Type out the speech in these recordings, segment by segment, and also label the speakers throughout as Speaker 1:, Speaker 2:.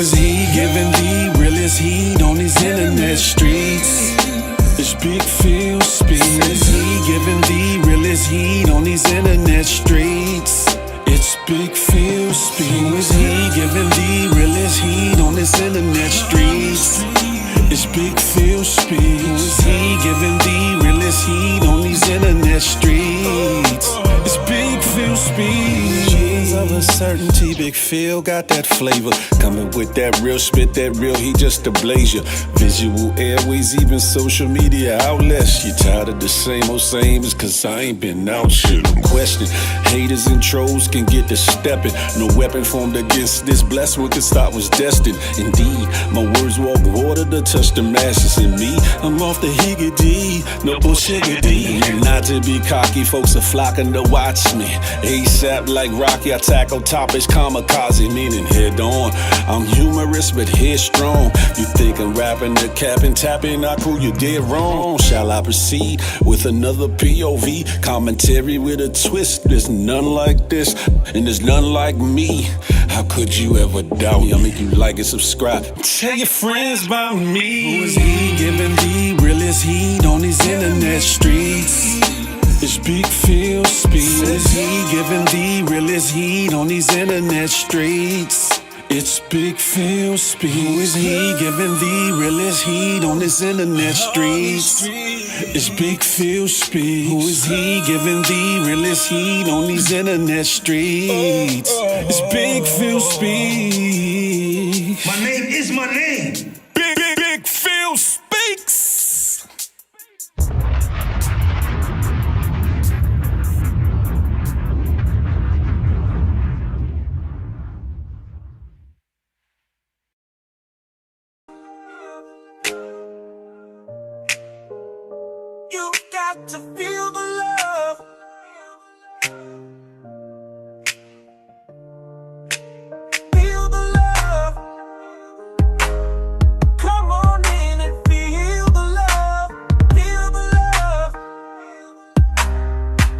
Speaker 1: is he giving the realest heat on these internet streets? It's Big Pheel speaks. Who is he giving the realest heat on these internet streets? It's Big Pheel speaks. Who is he giving the realest heat on this internet streets? It's Big Pheel speaks. Who is he giving the realest heat on these internet streets? It's Big Pheel speaks. Of a certainty, Big Pheel got that flavor. Coming with that real spit, that real heat just to blaze you. Visual airways, even social media outlets. You tired of the same old same? It's cause I ain't been out shit. Question. Haters and trolls can get to stepping. No weapon formed against this blessed one can stop was destined. Indeed, my words walk water to touch the masses in me. I'm off the higgity, no bullshit-a-dee. Not to be cocky, folks are flocking to watch me. ASAP like Rocky, I tackle topics kamikaze, meaning head on. I'm humorous but headstrong. You think I'm rapping the cap and tapping our crew, you dead wrong. Shall I proceed with another POV commentary with a twist? There's none like this, and there's none like me. How could you ever doubt me? I'll make you like and subscribe. Tell your friends about me. Who is he giving the realest heat on these internet streets? It's Big Pheel speaks. Who is he giving the realest heat on these internet streets? It's Big Pheel speaks. Who is he giving the realest heat on this internet streets? It's Big Pheel speaks. Who is he giving the realest heat on these internet streets? It's Big Pheel speaks.
Speaker 2: My name is my name.
Speaker 1: Big Pheel speaks.
Speaker 3: You got to feel the love. Feel the love. Come on in and feel the love. Feel the love.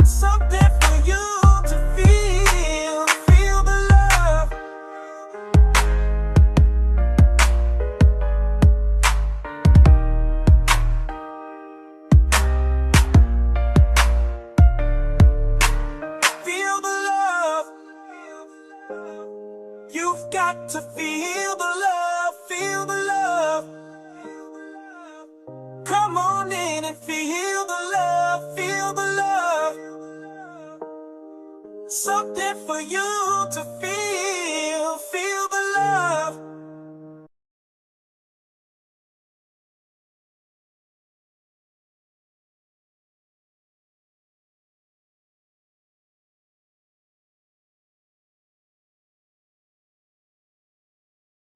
Speaker 3: Something for you to feel. Feel the love. Feel the love. You've got to feel the love. Feel the love. Come on in and feel the love. Feel the love. Something for you to feel. Feel the love.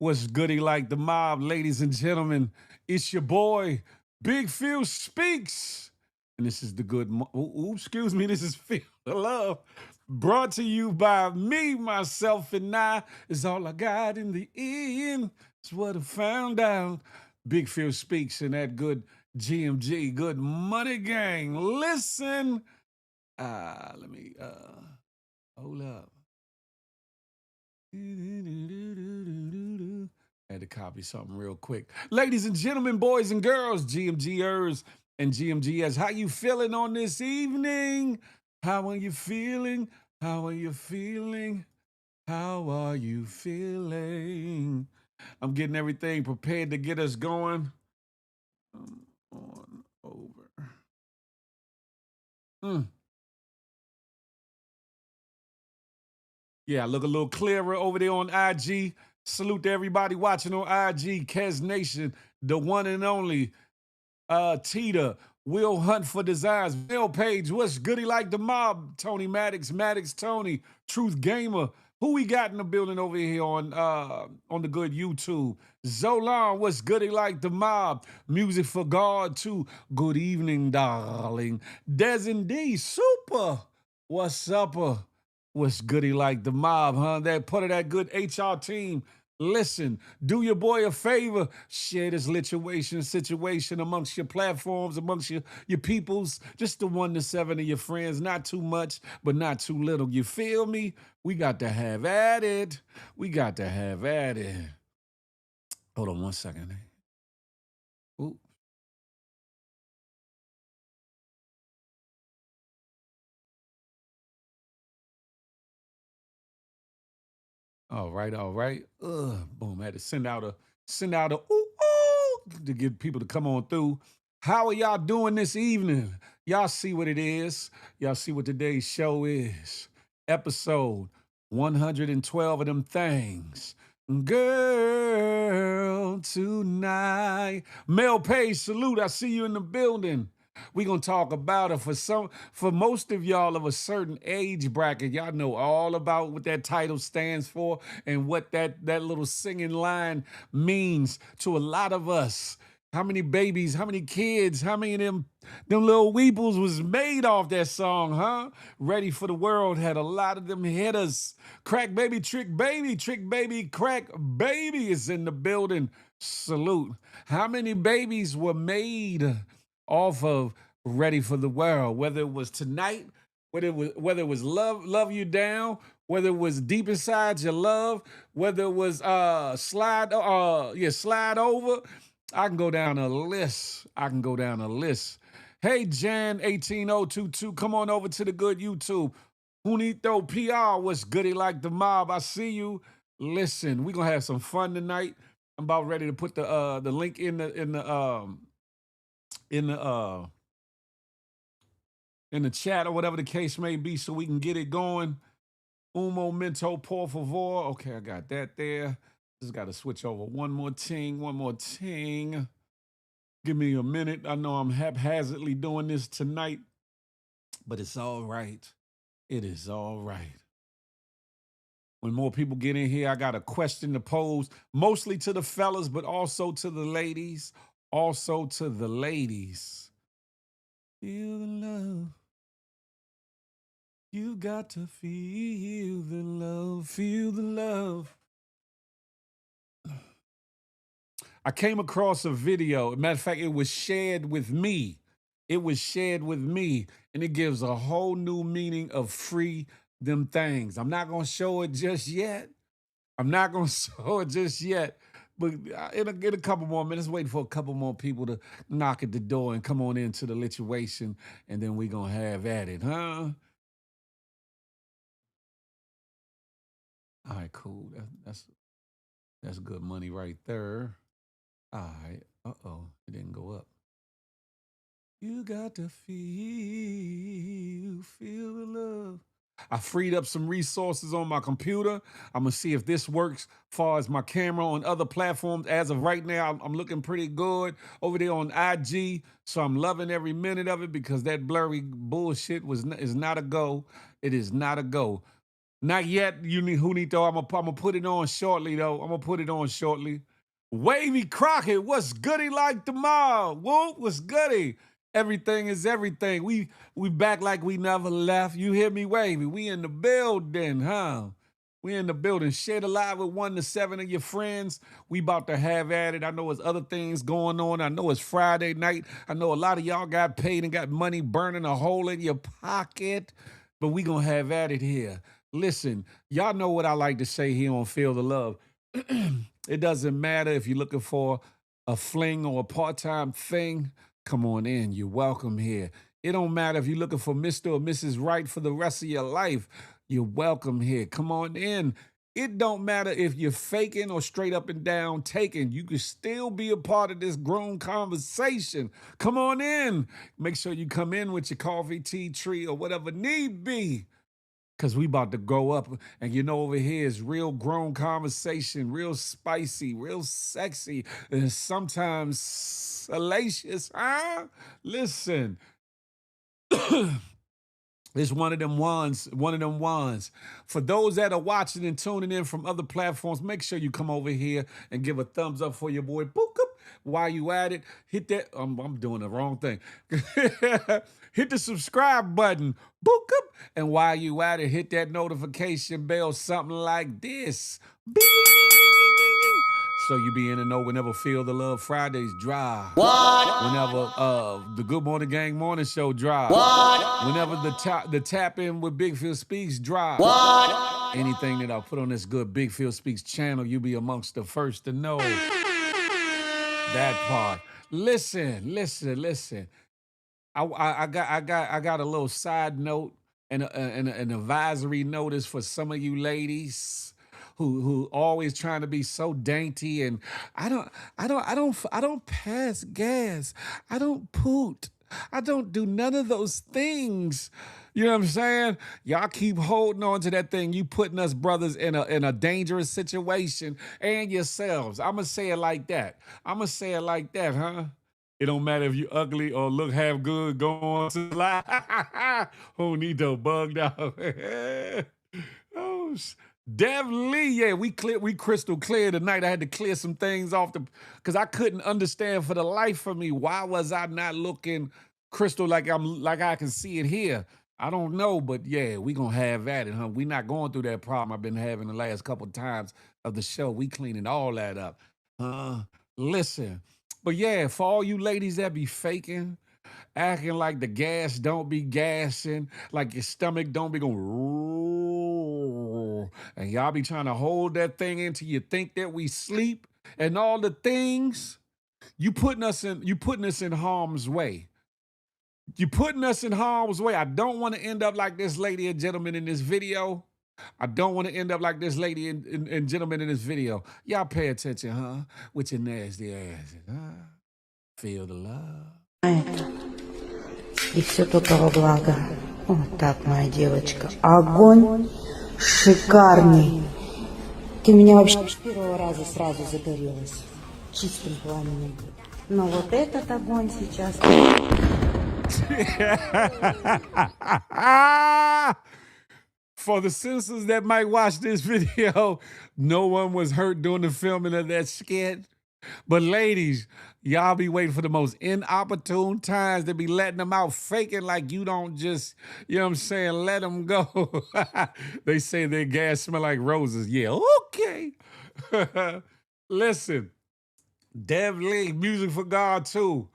Speaker 4: What's goody like the mob, ladies and gentlemen? It's your boy, Big Pheel Speaks. And this is the good, excuse me, this is Feel the Love. Brought to you by me, myself, and I. Is all I got in the end. It's what I found out. Big Pheel Speaks and that good GMG, good money gang. Listen. Let me, hold up. Had to copy something real quick. Ladies and gentlemen, boys and girls, GMGers and GMGs, how you feeling on this evening? How are you feeling? How are you feeling? How are you feeling? I'm getting everything prepared to get us going. On over. Yeah, look a little clearer over there on IG. Salute to everybody watching on IG. Kez Nation, the one and only Tita, Will Hunt for Designs, Mail Page, what's goody like the mob? Tony Maddox, Tony, Truth Gamer. Who we got in the building over here on the good YouTube? Zolan, what's goody like the mob? Music for God too. Good evening, darling. Des and D, super. What's up? What's goody like the mob, huh? That part of that good HR team. Listen, do your boy a favor. Share this situation amongst your platforms, amongst your peoples. Just the 1 to 7 of your friends. Not too much, but not too little. You feel me? We got to have at it. We got to have at it. Hold on 1 second. Ooh. All right, all right. Boom. I had to send out a ooh, ooh to get people to come on through. How are y'all doing this evening? Y'all see what it is. Y'all see what today's show is. Episode 112 of them things. Girl, tonight. Mel Page, salute. I see you in the building. We're gonna talk about it for most of y'all of a certain age bracket. Y'all know all about what that title stands for and what that little singing line means to a lot of us. How many babies, how many kids, how many of them little weeples was made off that song, huh? Ready for the World had a lot of them hitters. Crack baby, trick baby, crack baby is in the building. Salute. How many babies were made off of Ready for the World? Whether it was Tonight, whether it was Love You Down, whether it was Deep Inside Your Love, whether it was Slide Over. I can go down a list. Hey, Jan 18022, come on over to the good YouTube. Junito PR, what's goody like the mob? I see you. Listen, we're gonna have some fun tonight. I'm about ready to put the link in the chat or whatever the case may be so we can get it going. Un momento, por favor. Okay, I got that there. Just got to switch over one more ting. Give me a minute. I know I'm haphazardly doing this tonight, but it's all right. It is all right. When more people get in here, I got a question to pose, mostly to the fellas, but also to the ladies. Feel the love. You got to feel the love. Feel the love. I came across a video. Matter of fact, it was shared with me. And it gives a whole new meaning of free them things. I'm not going to show it just yet. But in a couple more minutes, waiting for a couple more people to knock at the door and come on into the lituation, and then we going to have at it, huh? All right, cool. That's good money right there. All right. Uh-oh, it didn't go up. You got to feel the love. I freed up some resources on my computer. I'm gonna see if this works as far as my camera on other platforms. As of right now, I'm looking pretty good over there on IG. So I'm loving every minute of it because that blurry bullshit is not a go. It is not a go. Not yet, Junito. I'm gonna put it on shortly, though. Wavy Crockett, what's goody like the mob? Whoop, what's goody? Everything is everything. We back like we never left. You hear me, Wavy? We in the building, huh? We in the building. Share the live with 1 to 7 of your friends. We about to have at it. I know there's other things going on. I know it's Friday night. I know a lot of y'all got paid and got money burning a hole in your pocket. But we gonna have at it here. Listen, y'all know what I like to say here on Feel the Love. It doesn't matter if you're looking for a fling or a part-time thing. Come on in. You're welcome here. It don't matter if you're looking for Mr. or Mrs. Right for the rest of your life. You're welcome here. Come on in. It don't matter if you're faking or straight up and down taking. You can still be a part of this grown conversation. Come on in. Make sure you come in with your coffee, tea, tree, or whatever need be. Because we about to grow up. And over here is real grown conversation, real spicy, real sexy, and sometimes salacious, huh? Listen. It's one of them ones. For those that are watching and tuning in from other platforms, make sure you come over here and give a thumbs up for your boy Book Up. While you at it, hit that. I'm doing the wrong thing. Hit the subscribe button. Book Up. And while you at it, hit that notification bell, something like this. Bing! So you be in the know whenever Feel the Love Fridays drop. What? Whenever the Good Morning Gang Morning Show drop. What? Whenever the tap in with Big Phil Speaks drop. What? Anything that I put on this good Big Phil Speaks channel, you be amongst the first to know. That part. Listen. I got a little side note and an advisory notice for some of you ladies who always trying to be so dainty and I don't pass gas. I don't poot. I don't do none of those things. You know what I'm saying? Y'all keep holding on to that thing. You putting us brothers in a dangerous situation and yourselves. I'ma say it like that. I'ma say it like that, huh? It don't matter if you ugly or look half good going to the lie. Who need to bugged out? Oh, Dev Lee, yeah, we crystal clear tonight. I had to clear some things off because I couldn't understand for the life of me why was I not looking crystal like I can see it here. I don't know, but yeah, we gonna have at it, huh? We not going through that problem I've been having the last couple times of the show. We cleaning all that up. Listen, but yeah, for all you ladies that be faking, acting like the gas don't be gassing, like your stomach don't be going, and y'all be trying to hold that thing until you think that we sleep and all the things, you putting us in harm's way. You putting us in harm's way. I don't want to end up like this lady and gentleman in this video. I don't want to end up like this lady and gentleman in this video. Y'all pay attention, huh? With your nasty asses, huh? Feel the love.
Speaker 2: Это. И все только во благо. Вот так, моя девочка. Огонь шикарный. Ты у меня вообще с первого раза сразу загорелась. Чистым пламенем. Но вот этот огонь сейчас...
Speaker 4: For the citizens that might watch this video, no one was hurt during the filming of that skit. But ladies, y'all be waiting for the most inopportune times to be letting them out, faking like you don't just, you know what I'm saying, let them go. They say their gas smell like roses. Yeah, okay. Listen, Dev Lee, Music for God too.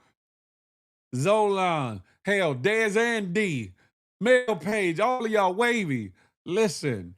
Speaker 4: Zolan, hell, Dez and D, Mel Page, all of y'all wavy. Listen,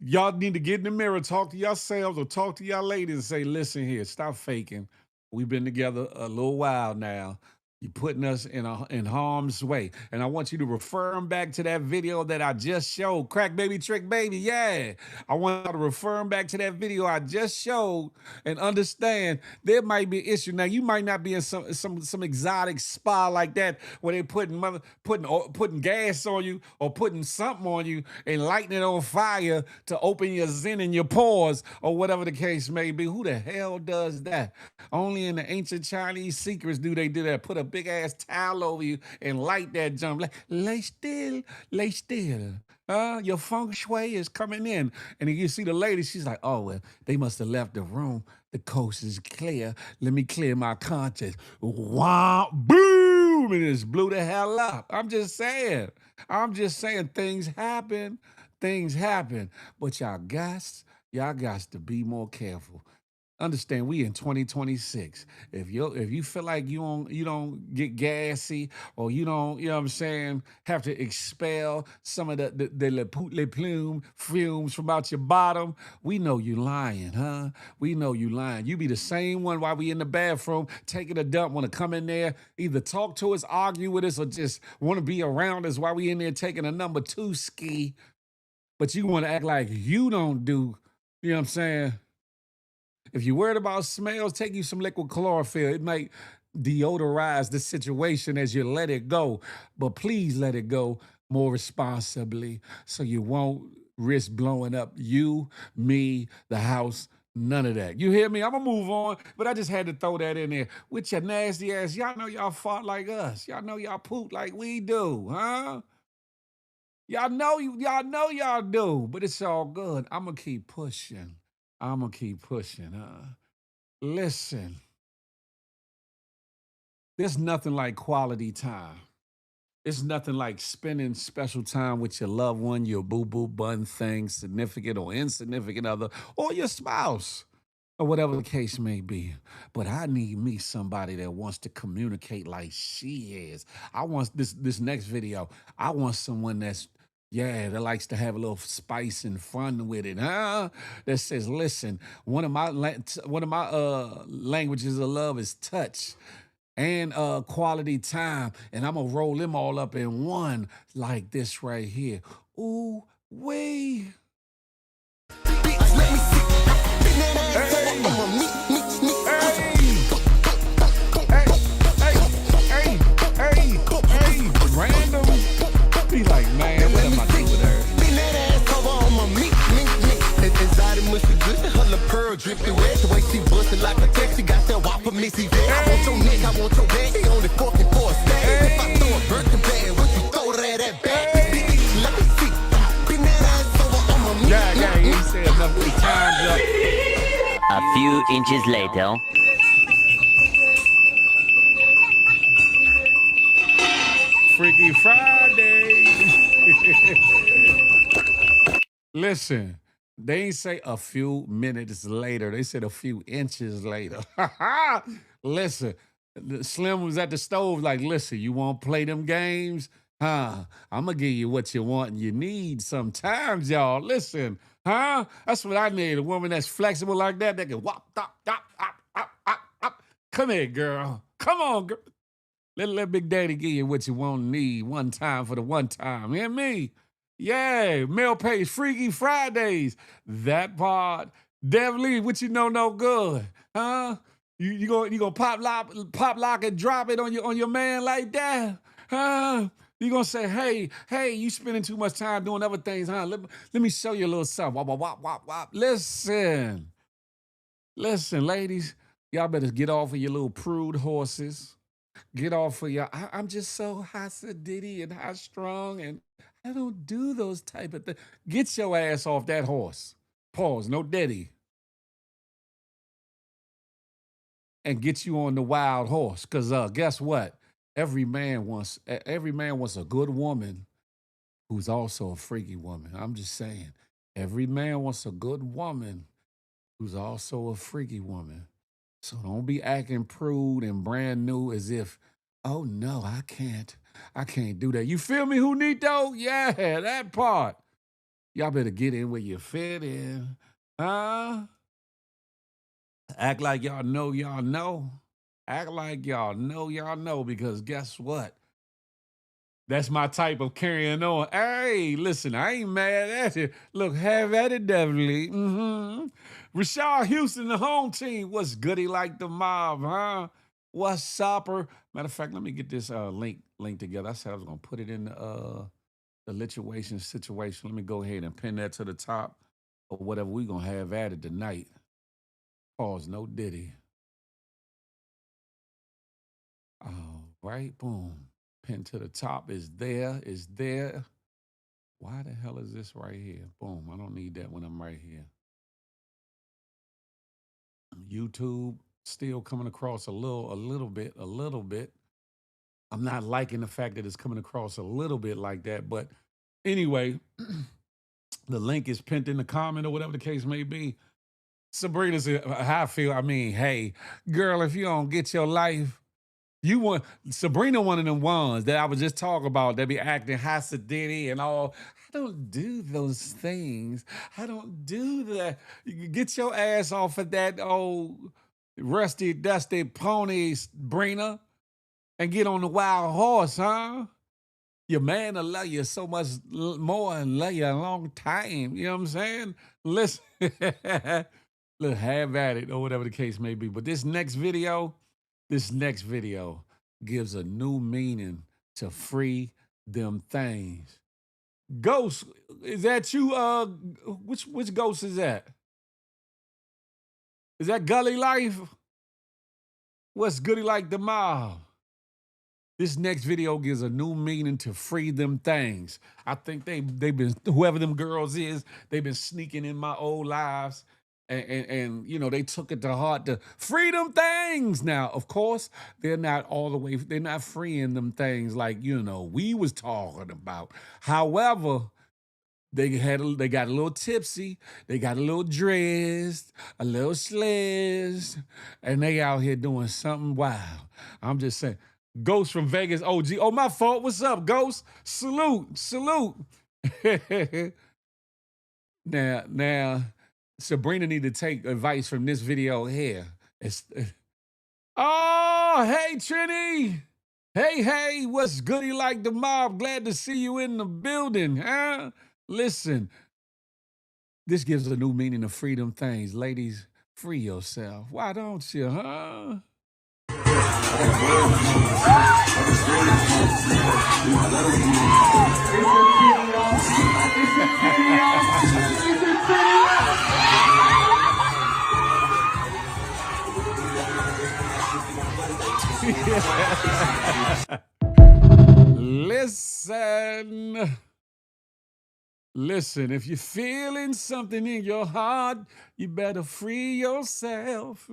Speaker 4: y'all need to get in the mirror, talk to yourselves or talk to y'all ladies and say, listen here, stop faking. We've been together a little while now. You're putting us in harm's way. And I want you to refer them back to that video that I just showed. Crack Baby Trick Baby, yeah. I want you to refer them back to that video I just showed and understand there might be an issue. Now, you might not be in some exotic spa like that where they putting gas on you or putting something on you and lighting it on fire to open your zen in your pores or whatever the case may be. Who the hell does that? Only in the ancient Chinese secrets do they do that. Put a big ass towel over you and light that jump. Like, lay still, lay still. Your feng shui is coming in. And you see the lady, she's like, oh, well, they must have left the room. The coast is clear. Let me clear my conscience. Wah, boom, and it just blew the hell up. I'm just saying things happen. Things happen. But y'all got to be more careful. Understand, we in 2026. If you feel like you don't get gassy or you don't, you know what I'm saying, have to expel some of the le plume fumes from out your bottom, we know you lying, huh? We know you lying. You be the same one while we in the bathroom taking a dump, want to come in there, either talk to us, argue with us, or just want to be around us while we in there taking a number 2 ski. But you want to act like you don't do, you know what I'm saying? If you're worried about smells, take you some liquid chlorophyll. It might deodorize the situation as you let it go. But please let it go more responsibly so you won't risk blowing up you, me, the house, none of that. You hear me? I'm going to move on, but I just had to throw that in there. With your nasty ass, y'all know y'all fart like us. Y'all know y'all poop like we do, huh? Y'all know y'all do, but it's all good. I'm going to keep pushing. Listen, there's nothing like quality time. It's nothing like spending special time with your loved one, your boo-boo bun thing, significant or insignificant other, or your spouse, or whatever the case may be. But I need me somebody that wants to communicate like she is. I want this next video, I want someone that's Yeah, that likes to have a little spice and fun with it, huh? That says, listen, one of my languages of love is touch and quality time, and I'm gonna roll them all up in one like this right here. Ooh, wee. Hey, random. Be like, man, what am I doing with her?
Speaker 5: Inside him mushy good, her little pearl dripping wet. The way she bustin' like a taxi, got that whopper missy there. I want your neck, I want your back. He only fucking for a stag. If I throw a Birkin bag, would you throw that back? Let me see. Bring that ass over on my meat.
Speaker 4: Yeah, he said enough times up.
Speaker 6: A few inches later.
Speaker 4: Freaky Friday. Listen, they ain't say a few minutes later. They said a few inches later. Listen, Slim was at the stove like, listen, you want to play them games? Huh? I'm going to give you what you want and you need sometimes, y'all. Listen, huh? That's what I need, a woman that's flexible like that can wop, dop, dop, op. Come here, girl. Come on, girl. Let Big Daddy give you what you want and need one time for the one time. You hear me? Yeah, mail page, Freaky Fridays. That part. Definitely, what you know no good, huh? You gonna pop lock and drop it on your man like that, huh? You gonna say, hey, you spending too much time doing other things, huh? Let me show you a little something. Wop. Listen, ladies, y'all better get off of your little prude horses. Get off of your, I'm just so high sedity and high strong and I don't do those type of things. Get your ass off that horse. Pause, no daddy. And get you on the wild horse. Cause guess what? Every man wants a good woman who's also a freaky woman. I'm just saying. Every man wants a good woman who's also a freaky woman. So don't be acting prude and brand new as if, oh no, I can't do that. You feel me, Junito? Yeah, that part. Y'all better get in where you fit in. Huh? Act like y'all know. Act like y'all know, because guess what? That's my type of carrying on. Hey, listen, I ain't mad at you. Look, have at it, definitely. Rashard Houston, the home team. What's goody like the mob, huh? What's upper? Matter of fact, let me get this link together. I said I was gonna put it in the situation. Let me go ahead and pin that to the top or whatever we gonna have at it tonight. Pause, no diddy. All right, boom. Pin to the top is there. Why the hell is this right here? Boom, I don't need that when I'm right here. YouTube still coming across a little bit. I'm not liking the fact that it's coming across a little bit like that, but anyway, the link is pinned in the comment or whatever the case may be. Sabrina said, how I feel. I mean, hey, girl, if you don't get your life, Sabrina, one of them ones that I was just talking about, that be acting high sedity and all. I don't do those things. I don't do that. You get your ass off of that old rusty, dusty pony, Sabrina, and get on the wild horse, huh? Your man will love you so much more and love you a long time. You know what I'm saying? Listen, look, have at it or whatever the case may be. But this next video gives a new meaning to free them things. Ghost, is that you? Which ghost is that? Is that Gully Life? What's goody like the mob? This next video gives a new meaning to free them things. I think they've been, whoever them girls is, they've been sneaking in my old lives. And you know, they took it to heart to free them things. Now, of course, they're not all the way, they're not freeing them things like, you know, we was talking about. However, they got a little tipsy, they got a little dressed, a little sledged, and they out here doing something wild. I'm just saying. Ghost from Vegas OG. Oh, my fault. What's up, Ghost? Salute. Now, Sabrina need to take advice from this video here. Oh, hey, Trini. Hey, what's goody like the mob? Glad to see you in the building, huh? Listen, this gives a new meaning to freedom things. Ladies, free yourself. Why don't you, huh? Listen, if you're feeling something in your heart, you better free yourself.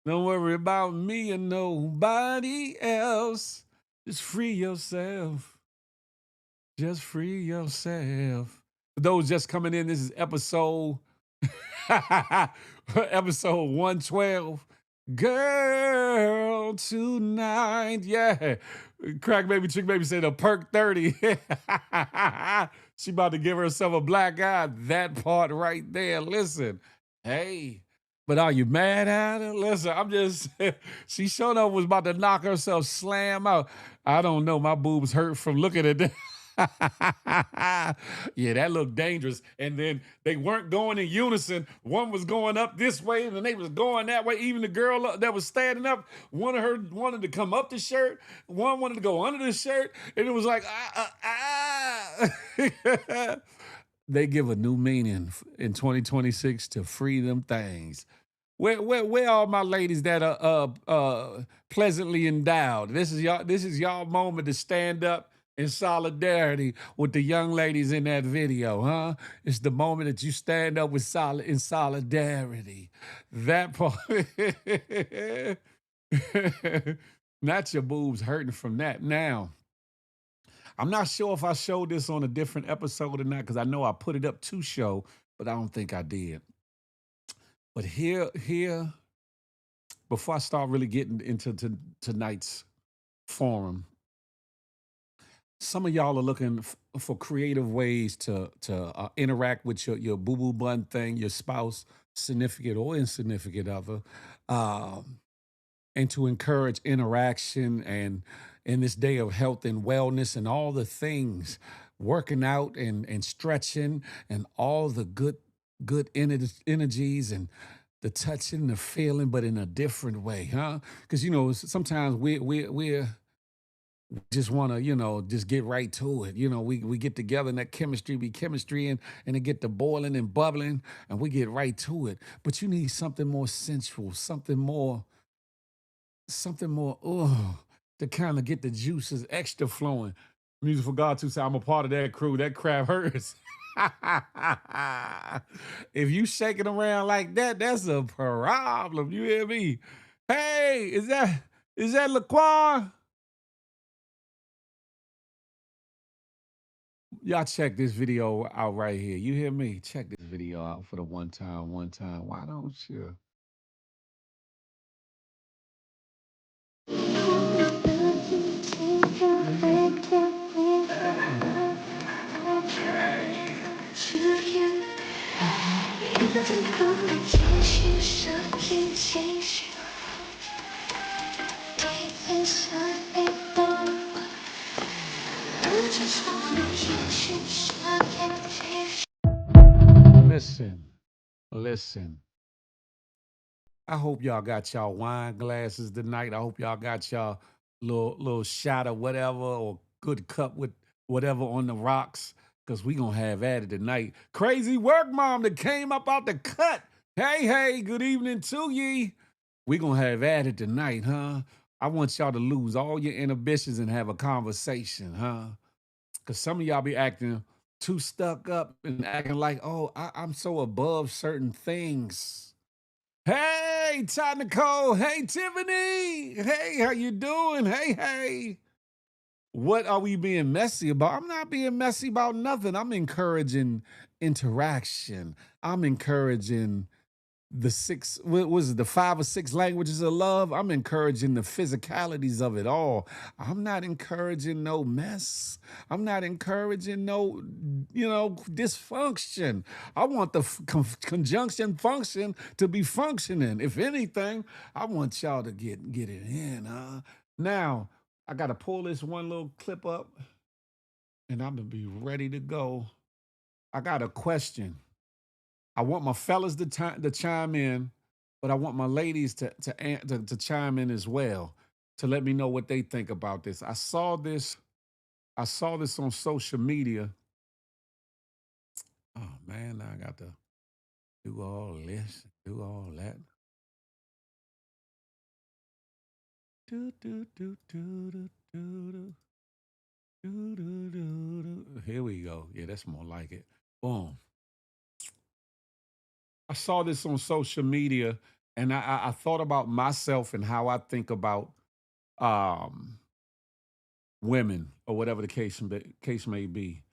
Speaker 4: Don't worry about me and nobody else. Just free yourself. Just free yourself. For those just coming in, this is episode episode 112. Girl tonight. Yeah. Crack baby, chick baby said a perk 30. She about to give herself a black eye. That part right there. Listen, hey. But are you mad at her? Listen, I'm just, she showed up was about to knock herself slam out. I don't know. My boobs hurt from looking at that. Yeah, that looked dangerous. And then they weren't going in unison. One was going up this way, and then they was going that way. Even the girl that was standing up, one of her wanted to come up the shirt, one wanted to go under the shirt, and it was like, They give a new meaning in 2026 to free them things. Where all my ladies that are pleasantly endowed? This is y'all moment to stand up in solidarity with the young ladies in that video, huh? It's the moment that you stand up with in solidarity. That part. Not your boobs hurting from that. Now, I'm not sure if I showed this on a different episode or not, because I know I put it up to show, but I don't think I did. But here, before I start really getting into tonight's forum, some of y'all are looking for creative ways to interact with your boo boo bun thing, your spouse, significant or insignificant other, and to encourage interaction and in this day of health and wellness and all the things, working out and stretching and all the good energies and the touching, the feeling, but in a different way, huh? Because sometimes we're just want to, just get right to it. We get together and that chemistry be chemistry and it get to boiling and bubbling and we get right to it. But you need something more sensual, something more, to kind of get the juices extra flowing. Music for God too, say I'm a part of that crew. That crap hurts. If you shaking around like that, that's a problem. You hear me? Hey, is that Laquan? Y'all check this video out right here. You hear me? Check this video out for the one time. Why don't you? Listen. I hope y'all got y'all wine glasses tonight. I hope y'all got y'all little shot of whatever or good cup with whatever on the rocks, because we gonna have at it tonight. Crazy work mom that came up out the cut. Hey, good evening to ye. We gonna have at it tonight, huh? I want y'all to lose all your inhibitions and have a conversation, huh? Because some of y'all be acting too stuck up and acting like, oh, I'm so above certain things. Hey, Todd Nicole. Hey, Tiffany. Hey, how you doing? Hey. What are we being messy about? I'm not being messy about nothing. I'm encouraging interaction. I'm encouraging the six, what was it, the 5 or 6 languages of love. I'm encouraging the physicalities of it all. I'm not encouraging no mess. I'm not encouraging no, dysfunction. I want the conjunction function to be functioning. If anything, I want y'all to get it in. Now I got to pull this one little clip up, and I'm gonna be ready to go. I got a question. I want my fellas to chime in, but I want my ladies to chime in as well to let me know what they think about this. I saw this. I saw this on social media. Oh man, now I got to do all this, do all that. Do, do, do, do, do, do, do, do, do, do, do. Here we go. Yeah, that's more like it. Boom. I saw this on social media, and I thought about myself and how I think about um, women or whatever the case may be.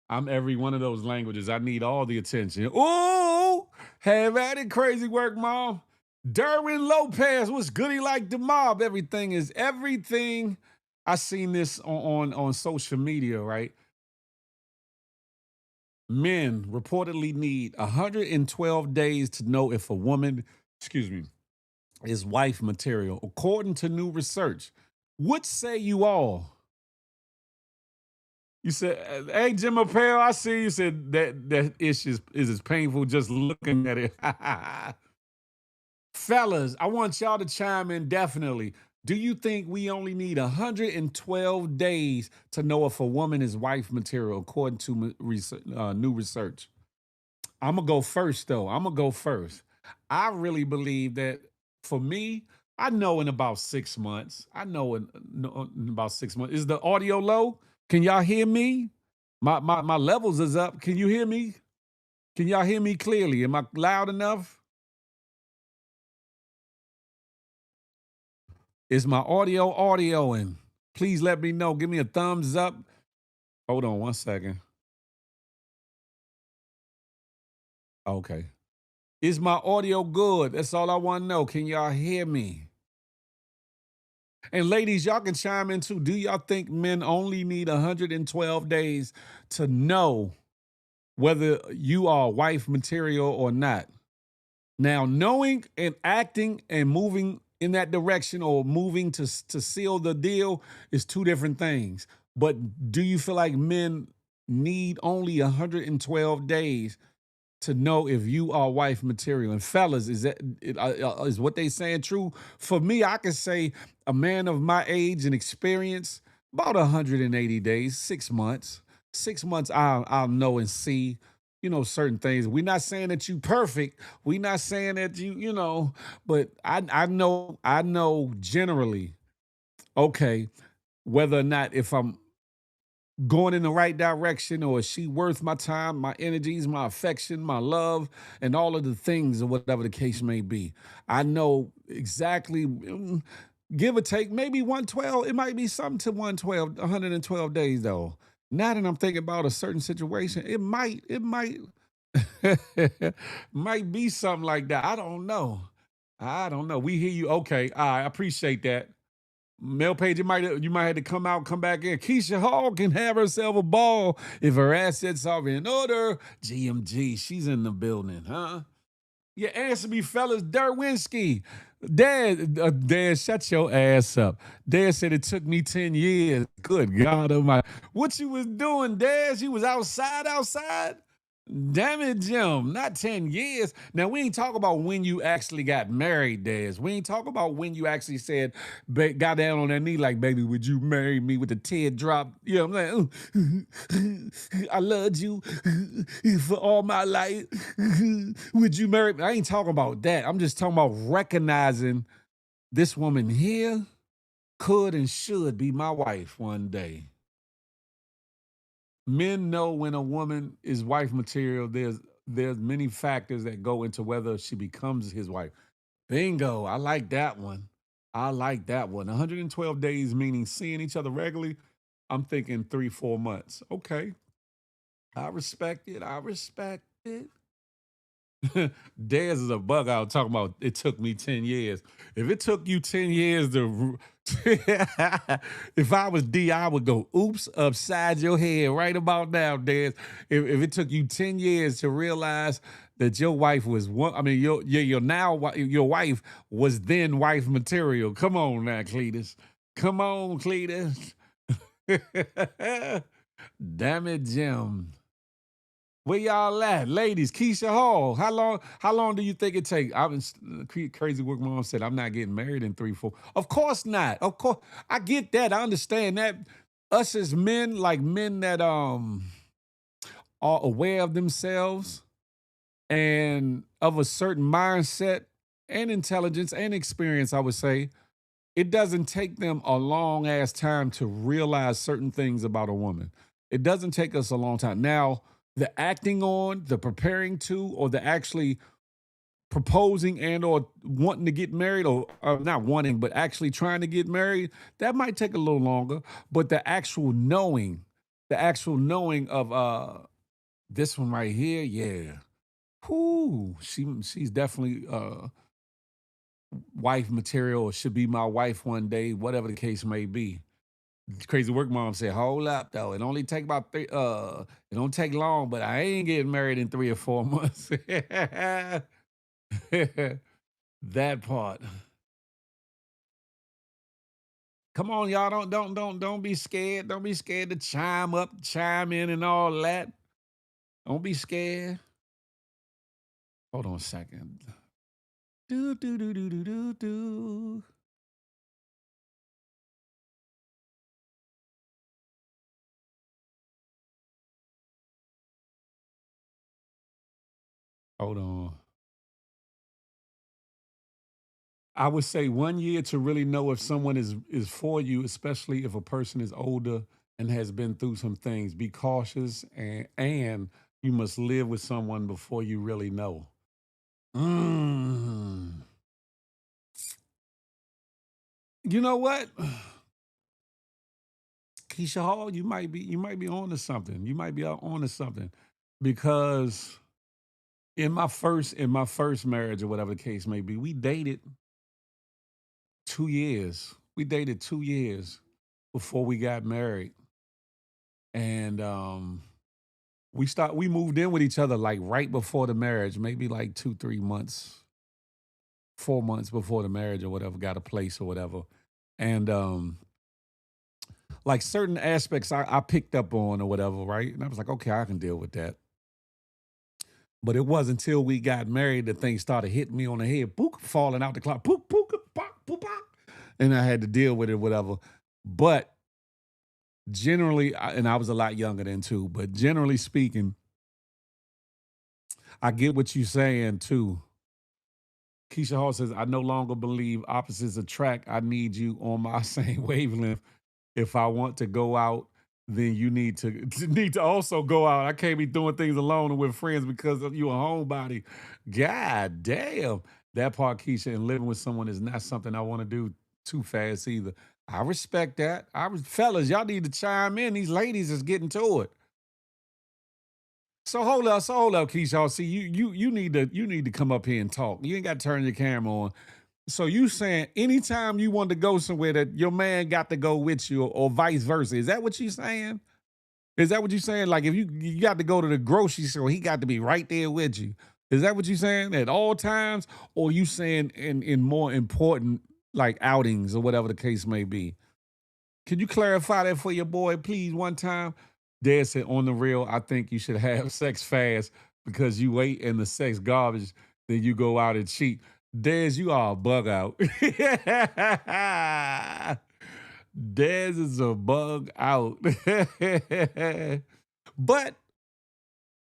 Speaker 4: I'm every one of those languages. I need all the attention. Ooh, have at it, crazy work, mom. Derwin Lopez, what's goody like the mob? Everything is everything. I seen this on social media, right? Men reportedly need 112 days to know if a woman, excuse me, is wife material, according to new research. What say you all? You said, "Hey, Jim Appel, I see you said that issue is as painful just looking at it." Fellas, I want y'all to chime in definitely. Do you think we only need 112 days to know if a woman is wife material, according to new research? I'm gonna go first, though. I'm gonna go first. I really believe that for me, I know in about 6 months. I know in about 6 months. Is the audio low? Can y'all hear me? My levels is up. Can you hear me? Can y'all hear me clearly? Am I loud enough? Is my audioing? Please let me know. Give me a thumbs up. Hold on one second. Okay. Is my audio good? That's all I want to know. Can y'all hear me? And ladies, y'all can chime in too. Do y'all think men only need 112 days to know whether you are wife material or not? Now, knowing and acting and moving in that direction or moving to seal the deal is two different things. But do you feel like men need only 112 days to know if you are wife material? And fellas, is what they saying true? For me, I can say a man of my age and experience, about 180 days, 6 months. 6 months, I'll know and see, certain things. We're not saying that you perfect. We're not saying that but I know generally, okay, whether or not if I'm going in the right direction, or is she worth my time, my energies, my affection, my love, and all of the things, or whatever the case may be. I know exactly, give or take, maybe 112. It might be something to 112 days though. Now that I'm thinking about a certain situation, it might might be something like that. I don't know. We hear you. Okay, I appreciate that. Mel Page, you might have to come back in. Keisha Hall can have herself a ball if her assets are in order. GMG, she's in the building, huh? Yeah, answer me, fellas. Derwinski. Dad, shut your ass up. Dad said it took me 10 years. Good God Almighty. What you was doing, Dad? You was outside? Damn it, Jim. Not 10 years. Now, we ain't talking about when you actually got married, Dez. We ain't talking about when you actually said, got down on that knee like, baby, would you marry me with a teardrop? You know what I'm saying? I loved you for all my life. Would you marry me? I ain't talking about that. I'm just talking about recognizing this woman here could and should be my wife one day. Men know when a woman is wife material. There's many factors that go into whether she becomes his wife. Bingo. I like that one. 112 days meaning seeing each other regularly. I'm thinking 3-4 months. Okay. I respect it. Dez is a bug out talking about it took me 10 years. If it took you 10 years to, if I was D, I would go, oops, upside your head right about now, Dez. If it took you 10 years to realize that your wife was one, I mean, your your wife was then wife material. Come on now, Cletus. Come on, Cletus. Damn it, Jim. Where y'all at, ladies? Keisha Hall. How long do you think it take? I was crazy work. Mom said I'm not getting married in 3-4. Of course not. Of course, I get that. I understand that. Us as men, like men that are aware of themselves and of a certain mindset and intelligence and experience, I would say, it doesn't take them a long ass time to realize certain things about a woman. It doesn't take us a long time. Now, the acting on, the preparing to, or the actually proposing and or wanting to get married, or not wanting, but actually trying to get married, that might take a little longer. But the actual knowing of this one right here, yeah. Whoo, she's definitely wife material, or should be my wife one day, whatever the case may be. Crazy work mom said, hold up though. It only take about it don't take long, but I ain't getting married in 3 or 4 months. That part. Come on, y'all. Don't be scared. Don't be scared to chime up, chime in and all that. Don't be scared. Hold on a second. Do do do do do do do. Hold on. I would say 1 year to really know if someone is for you, especially if a person is older and has been through some things. Be cautious, and you must live with someone before you really know. Mm. You know what? Keisha Hall, you might be on to something. You might be on to something. Because in my first marriage, or whatever the case may be, we dated 2 years. We dated 2 years before we got married. And we moved in with each other like right before the marriage, maybe like 2, 3 months, 4 months before the marriage or whatever, got a place or whatever. And like certain aspects I picked up on or whatever, right? And I was like, okay, I can deal with that. But it wasn't until we got married that things started hitting me on the head, book, falling out the cloud, poop, poop, pop, poop, pop. And I had to deal with it, whatever. But generally, and I was a lot younger then too, but generally speaking, I get what you're saying too. Keisha Hall says, I no longer believe opposites attract. I need you on my same wavelength. If I want to go out, then you need to need to also go out. I can't be doing things alone and with friends because of you a homebody. God damn. That part, Keisha, and living with someone is not something I want to do too fast either. I respect that. Fellas, y'all need to chime in. These ladies is getting to it. So hold up, Keisha. See, you need to come up here and talk. You ain't got to turn your camera on. So you saying anytime you want to go somewhere that your man got to go with you, or vice versa? Is that what you saying? Is that what you saying? Like if you got to go to the grocery store, he got to be right there with you. Is that what you saying at all times, or you saying in more important like outings or whatever the case may be? Can you clarify that for your boy, please, one time? Dad said, on the real, I think you should have sex fast because you wait and the sex garbage, then you go out and cheat. Dez, you are a bug out. Dez is a bug out. But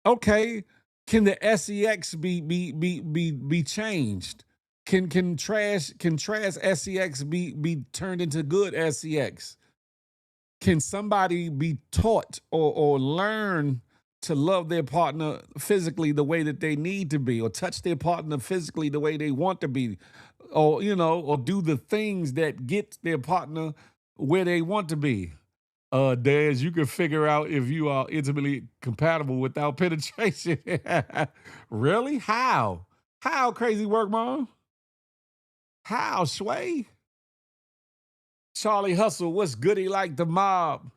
Speaker 4: okay, can the sex be changed? Can trash sex be turned into good sex? Can somebody be taught or learn to love their partner physically the way that they need to be, or touch their partner physically the way they want to be, or or do the things that get their partner where they want to be? Daz, you can figure out if you are intimately compatible without penetration. Really? How? How, crazy work, mom? How, Sway? Charlie Hustle, what's goody like the mob?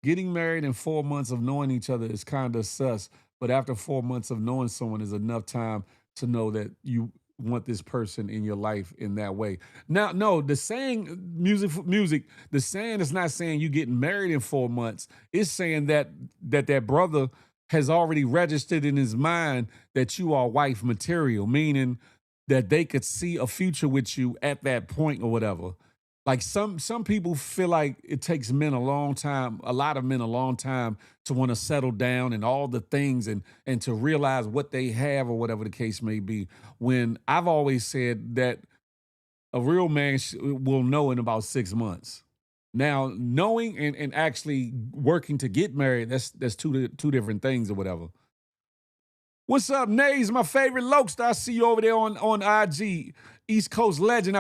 Speaker 4: Getting married in 4 months of knowing each other is kind of sus, but after 4 months of knowing someone is enough time to know that you want this person in your life in that way. Now, no, the saying music, the saying is not saying you getting married in 4 months. It's saying that brother has already registered in his mind that you are wife material, meaning that they could see a future with you at that point or whatever. Like some people feel like it takes men a long time, a lot of men a long time to want to settle down and all the things and to realize what they have or whatever the case may be. When I've always said that a real man will know in about 6 months. Now, knowing and actually working to get married, that's two different things or whatever. What's up, Nays? My favorite Lokester. I see you over there on IG. East Coast Legend.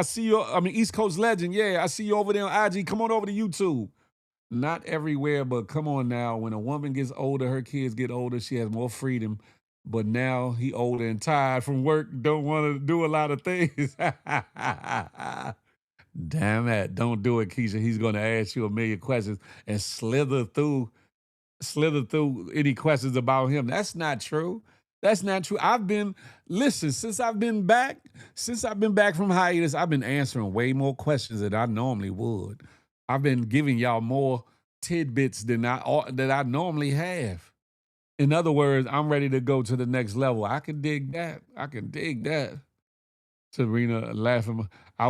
Speaker 4: East Coast Legend. Yeah, I see you over there on IG. Come on over to YouTube. Not everywhere, but come on now. When a woman gets older, her kids get older, she has more freedom. But now he older and tired from work, don't want to do a lot of things. Damn it. Don't do it, Keisha. He's going to ask you a million questions and slither through any questions about him. That's not true. That's not true. Since I've been back from hiatus, I've been answering way more questions than I normally would. I've been giving y'all more tidbits than I normally have. In other words, I'm ready to go to the next level. I can dig that. Serena laughing. I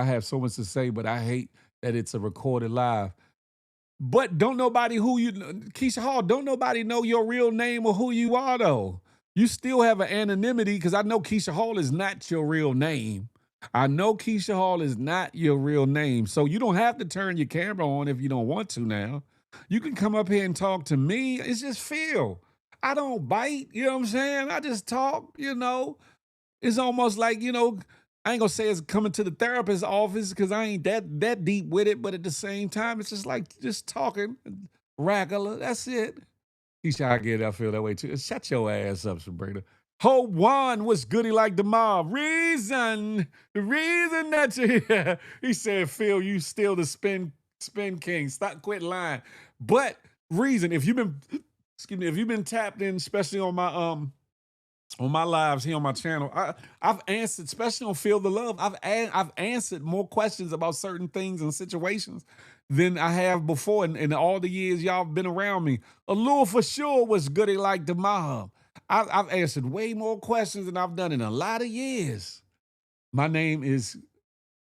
Speaker 4: have so much to say, but I hate that it's a recorded live. But don't nobody Keisha Hall, don't nobody know your real name or who you are, though. You still have an anonymity because I know Keisha Hall is not your real name. I know Keisha Hall is not your real name. So you don't have to turn your camera on if you don't want to now. You can come up here and talk to me. It's just Pheel. I don't bite, you know what I'm saying? I just talk, It's almost like, I ain't gonna say it's coming to the therapist's office because I ain't that deep with it, but at the same time, it's just like just talking regular. That's it. I get it. I feel that way too. Shut your ass up, Sabrina. Hope One was goody like the mob. The reason that you here. He said, Phil, you still the spin king. Stop quit lying. But reason, if you've been tapped in, especially on my lives here on my channel, I've answered, especially on Feel the Love, I've answered more questions about certain things and situations than I have before in all the years y'all been around me. Allure for sure was goody like the mob. I've answered way more questions than I've done in a lot of years. My name is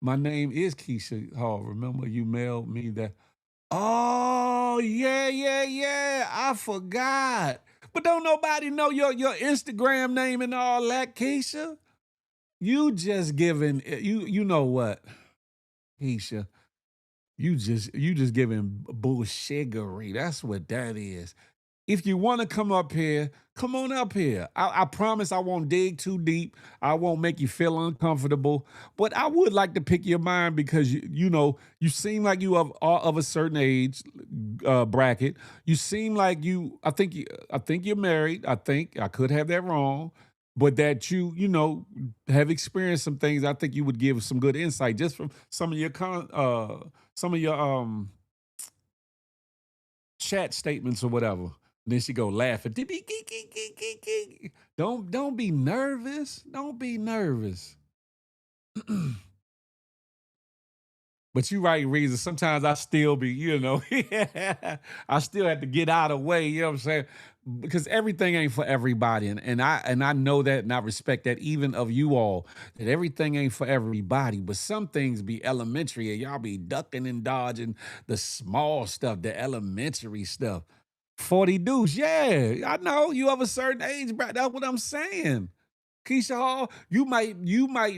Speaker 4: Keisha Hall. Remember you mailed me that. Oh, yeah. I forgot. But don't nobody know your Instagram name and all that, Keisha. You just giving you know what, Keisha? You just giving bullshiggery. That's what that is. If you want to come up here, come on up here. I promise I won't dig too deep. I won't make you feel uncomfortable. But I would like to pick your mind because you seem like you are of a certain age bracket. You seem like I think you're married. I think I could have that wrong, but that you have experienced some things. I think you would give some good insight just from some of your chat statements or whatever. Then she go laughing. Don't be nervous. Don't be nervous. But you right, Reason. Sometimes I still be, I still have to get out of the way, you know what I'm saying? Because everything ain't for everybody. And I know that and I respect that even of you all, that everything ain't for everybody. But some things be elementary and y'all be ducking and dodging the small stuff, the elementary stuff. 40 deuce, yeah. I know you of a certain age, bro. That's what I'm saying. Keisha Hall, you might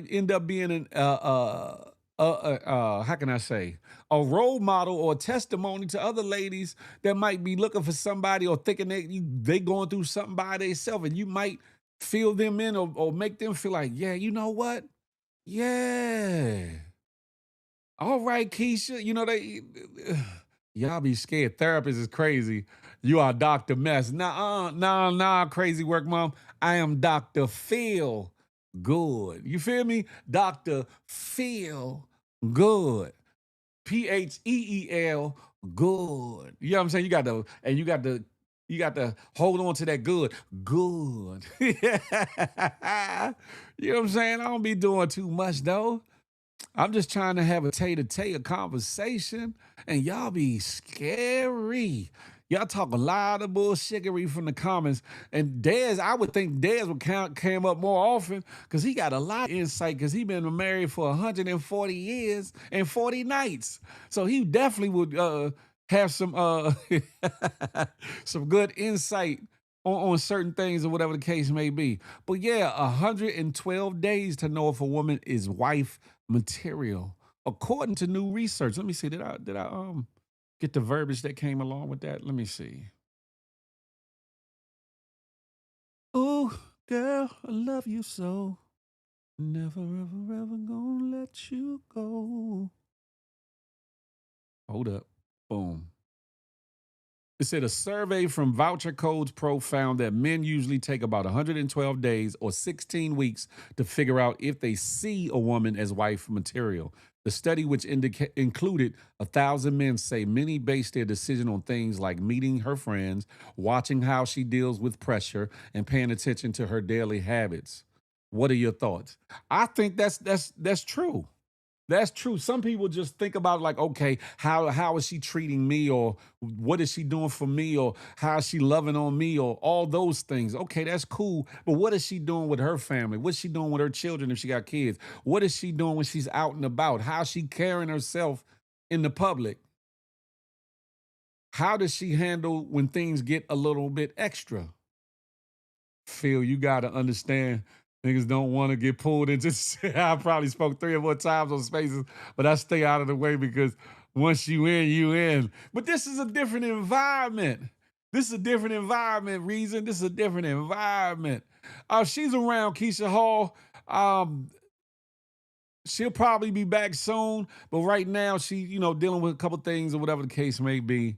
Speaker 4: end up being how can I say, a role model or a testimony to other ladies that might be looking for somebody or thinking they going through something by themselves, and you might feel them in or make them feel like, yeah, you know what? Yeah. All right, Keisha. You know they y'all be scared. Therapist is crazy. You are Dr. Mess. Nah, crazy work, mom. I am Dr. Pheel Good. You feel me? Dr. Pheel Good. Pheel good. You know what I'm saying? You got to hold on to that good. Good. You know what I'm saying? I don't be doing too much though. I'm just trying to have a tay-to-tay, a conversation, and y'all be scary. Y'all talk a lot of bullshittery from the comments. And Dez, I would think Dez would came up more often because he got a lot of insight because he been married for 140 years and 40 nights. So he definitely would have some some good insight on certain things or whatever the case may be. But yeah, 112 days to know if a woman is wife material, according to new research. Let me see. Did I get the verbiage that came along with that? Let me see. Oh, girl, I love you so. Never, ever, ever gonna let you go. Hold up. Boom. It said a survey from Voucher Codes Pro found that men usually take about 112 days or 16 weeks to figure out if they see a woman as wife material. The study, which included 1,000 men, say many base their decision on things like meeting her friends, watching how she deals with pressure, and paying attention to her daily habits. What are your thoughts? I think that's true. That's true. Some people just think about like, okay, how is she treating me, or what is she doing for me, or how is she loving on me, or all those things. Okay, that's cool. But what is she doing with her family? What's she doing with her children if she got kids? What is she doing when she's out and about? How's she carrying herself in the public? How does she handle when things get a little bit extra? Phil, you gotta understand, niggas don't want to get pulled into. I probably spoke 3 or 4 times on spaces, but I stay out of the way because once you in, you in. But this is a different environment. This is a different environment, Reason. This is a different environment. She's around Keisha Hall. She'll probably be back soon, but right now she, dealing with a couple things or whatever the case may be.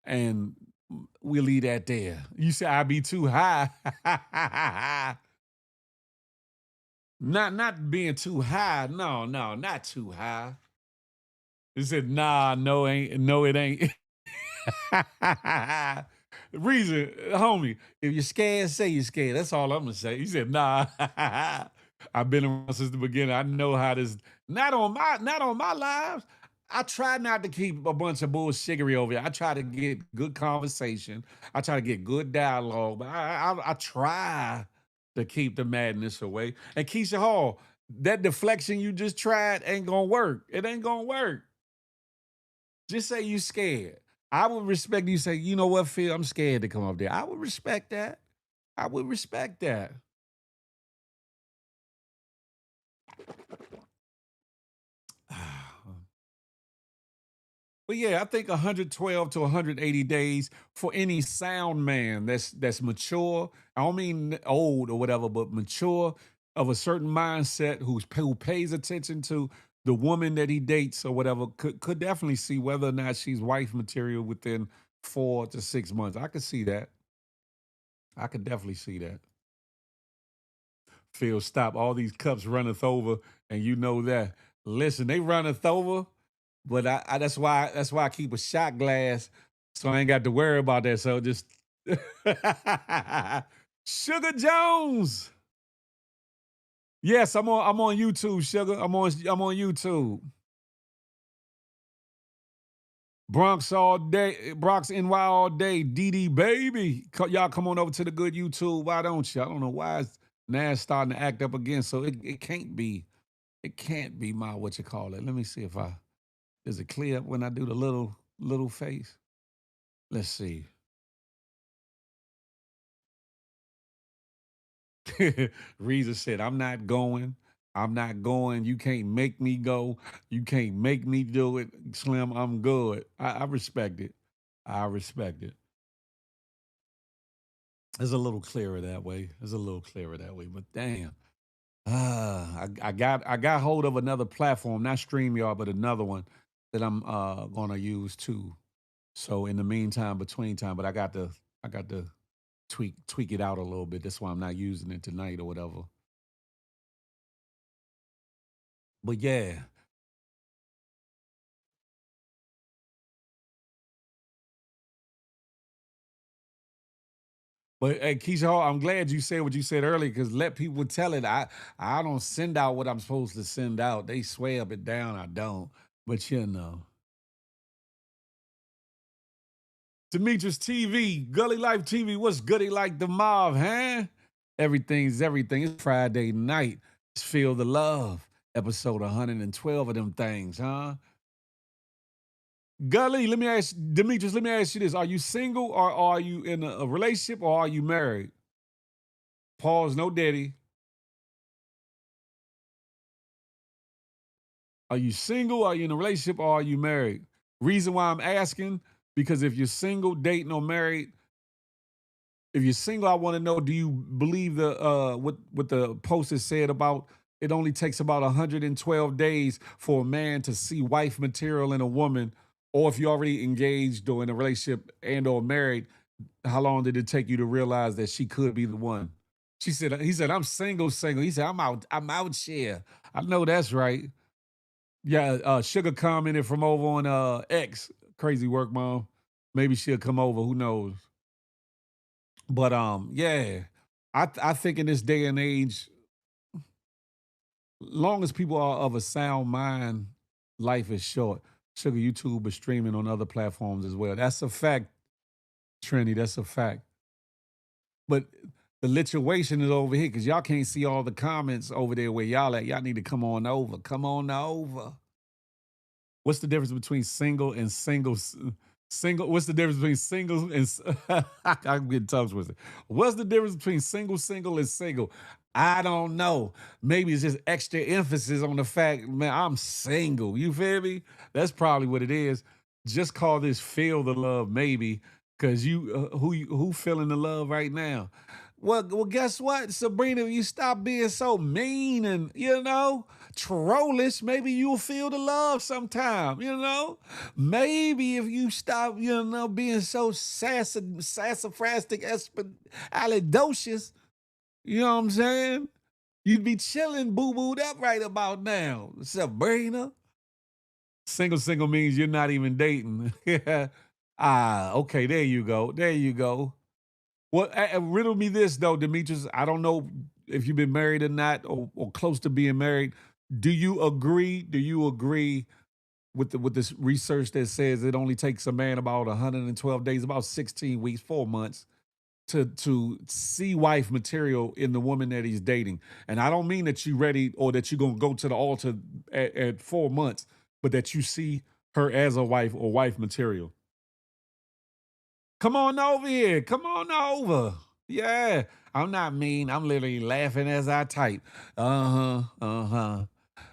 Speaker 4: And we'll leave that there. You say I be too high. Not being too high. No, not too high. He said, nah, no, ain't, no, it ain't. Reason, homie, if you're scared, say you're scared. That's all I'm gonna say. He said, nah. I've been around since the beginning. I know how this, not on my lives. I try not to keep a bunch of bullshittery over here. I try to get good conversation. I try to get good dialogue, but I try to keep the madness away. And Keisha Hall, that deflection you just tried ain't gonna work. It ain't gonna work. Just say you scared. I would respect you say, you know what, Phil, I'm scared to come up there. I would respect that. I would respect that. But yeah, I think 112 to 180 days for any sound man that's mature. I don't mean old or whatever, but mature of a certain mindset who pays attention to the woman that he dates or whatever could definitely see whether or not she's wife material within 4 to 6 months. I could see that. I could definitely see that. Phil, stop. All these cups runneth over, and you know that. Listen, they runneth over, but that's why I keep a shot glass, so I ain't got to worry about that. So just Sugar Jones. Yes, I'm on YouTube, Sugar. I'm on YouTube. Bronx all day, Bronx NY all day. DD baby, y'all come on over to the good YouTube. Why don't you? I don't know why it's Nas starting to act up again. So it can't be. It can't be my what you call it. Let me see if I is it clear up when I do the little face. Let's see. Reza said, I'm not going. I'm not going. You can't make me go. You can't make me do it. Slim, I'm good. I respect it. I respect it. It's a little clearer that way. It's a little clearer that way. But damn. I got hold of another platform, not StreamYard, but another one that I'm gonna use too. So in the meantime, between time, but I got to tweak it out a little bit. That's why I'm not using it tonight or whatever. But yeah. But hey, Keisha Hall, I'm glad you said what you said earlier because let people tell it. I don't send out what I'm supposed to send out. They swear up and down I don't. But you know. Demetrius TV, Gully Life TV, what's goody like the mob, huh? Everything's everything. It's Friday night. It's Feel the Love, episode 112 of them things, huh? Gully, let me ask Demetrius, let me ask you this. Are you single or are you in a relationship or are you married? Pause, no daddy. Are you single? Are you in a relationship? Or are you married? Reason why I'm asking, because if you're single, dating, or married, if you're single, I want to know, do you believe the what the post has said about it only takes about 112 days for a man to see wife material in a woman, or if you're already engaged or in a relationship and or married, how long did it take you to realize that she could be the one? He said, I'm single, single. He said, I'm out here. I know that's right. Yeah, Sugar commented from over on X. Crazy work, mom. Maybe she'll come over. Who knows? But yeah, I think in this day and age, long as people are of a sound mind, life is short. Sugar YouTube is streaming on other platforms as well. That's a fact, Trini. That's a fact. But the lituation is over here because y'all can't see all the comments over there where y'all at. Y'all need to come on over. Come on over. What's the difference between single and single? What's the difference between single and I'm getting tongue twisted. What's the difference between single, and single? I don't know. Maybe it's just extra emphasis on the fact, man, I'm single. You feel me? That's probably what it is. Just call this feel the love, maybe, because who feeling the love right now? Well, guess what, Sabrina? You stop being so mean and trollish. Maybe you'll feel the love sometime. Maybe if you stop, being so sassafrastic, alidocious. You know what I'm saying? You'd be chilling, boo booed up right about now, Sabrina. Single means you're not even dating. Okay, there you go. There you go. Well, riddle me this though, Demetrius. I don't know if you've been married or not, or close to being married. Do you agree? Do you agree with this research that says it only takes a man about 112 days, about 16 weeks, 4 months, to see wife material in the woman that he's dating? And I don't mean that you ready or that you're gonna go to the altar at 4 months, but that you see her as a wife or wife material. Come on over here. Come on over. Yeah. I'm not mean. I'm literally laughing as I type. Uh-huh. Uh-huh.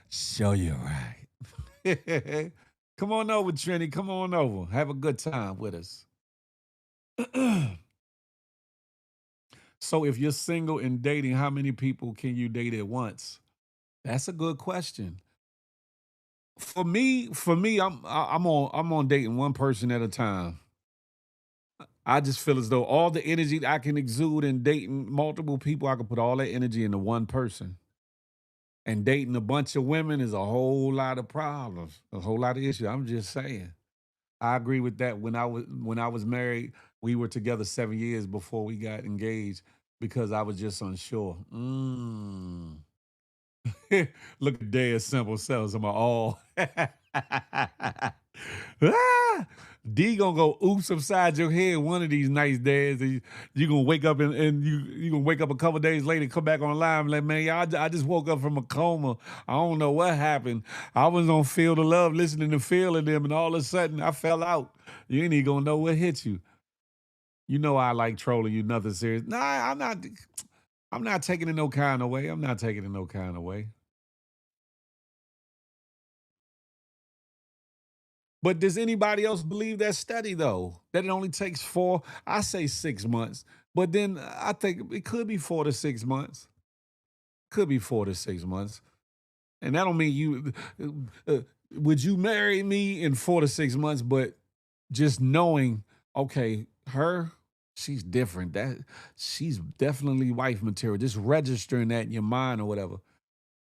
Speaker 4: Show you right. Come on over, Trini. Come on over. Have a good time with us. So if you're single and dating, how many people can you date at once? That's a good question. For me, I'm on dating one person at a time. I just feel as though all the energy that I can exude in dating multiple people, I can put all that energy into one person. And dating a bunch of women is a whole lot of problems, a whole lot of issues. I'm just saying. I agree with that. When I was married, we were together 7 years before we got engaged because I was just unsure. Look at Dead Simple Selves. I'm all. Ah! D gonna go oops upside your head one of these nice days. And you gonna wake up and you gonna wake up a couple days later, come back on live and like, man, y'all, I just woke up from a coma. I don't know what happened. I was on Feel the Love, listening to Pheel and them, and all of a sudden I fell out. You ain't even gonna know what hit you. You know I like trolling you, nothing serious. Nah, I'm not taking it no kind of way. I'm not taking it no kind of way. But does anybody else believe that study though? That it only takes I say 6 months, but then I think it could be 4 to 6 months. Could be 4 to 6 months. And that don't mean you would you marry me in 4 to 6 months, but just knowing, okay, she's different. That she's definitely wife material. Just registering that in your mind or whatever.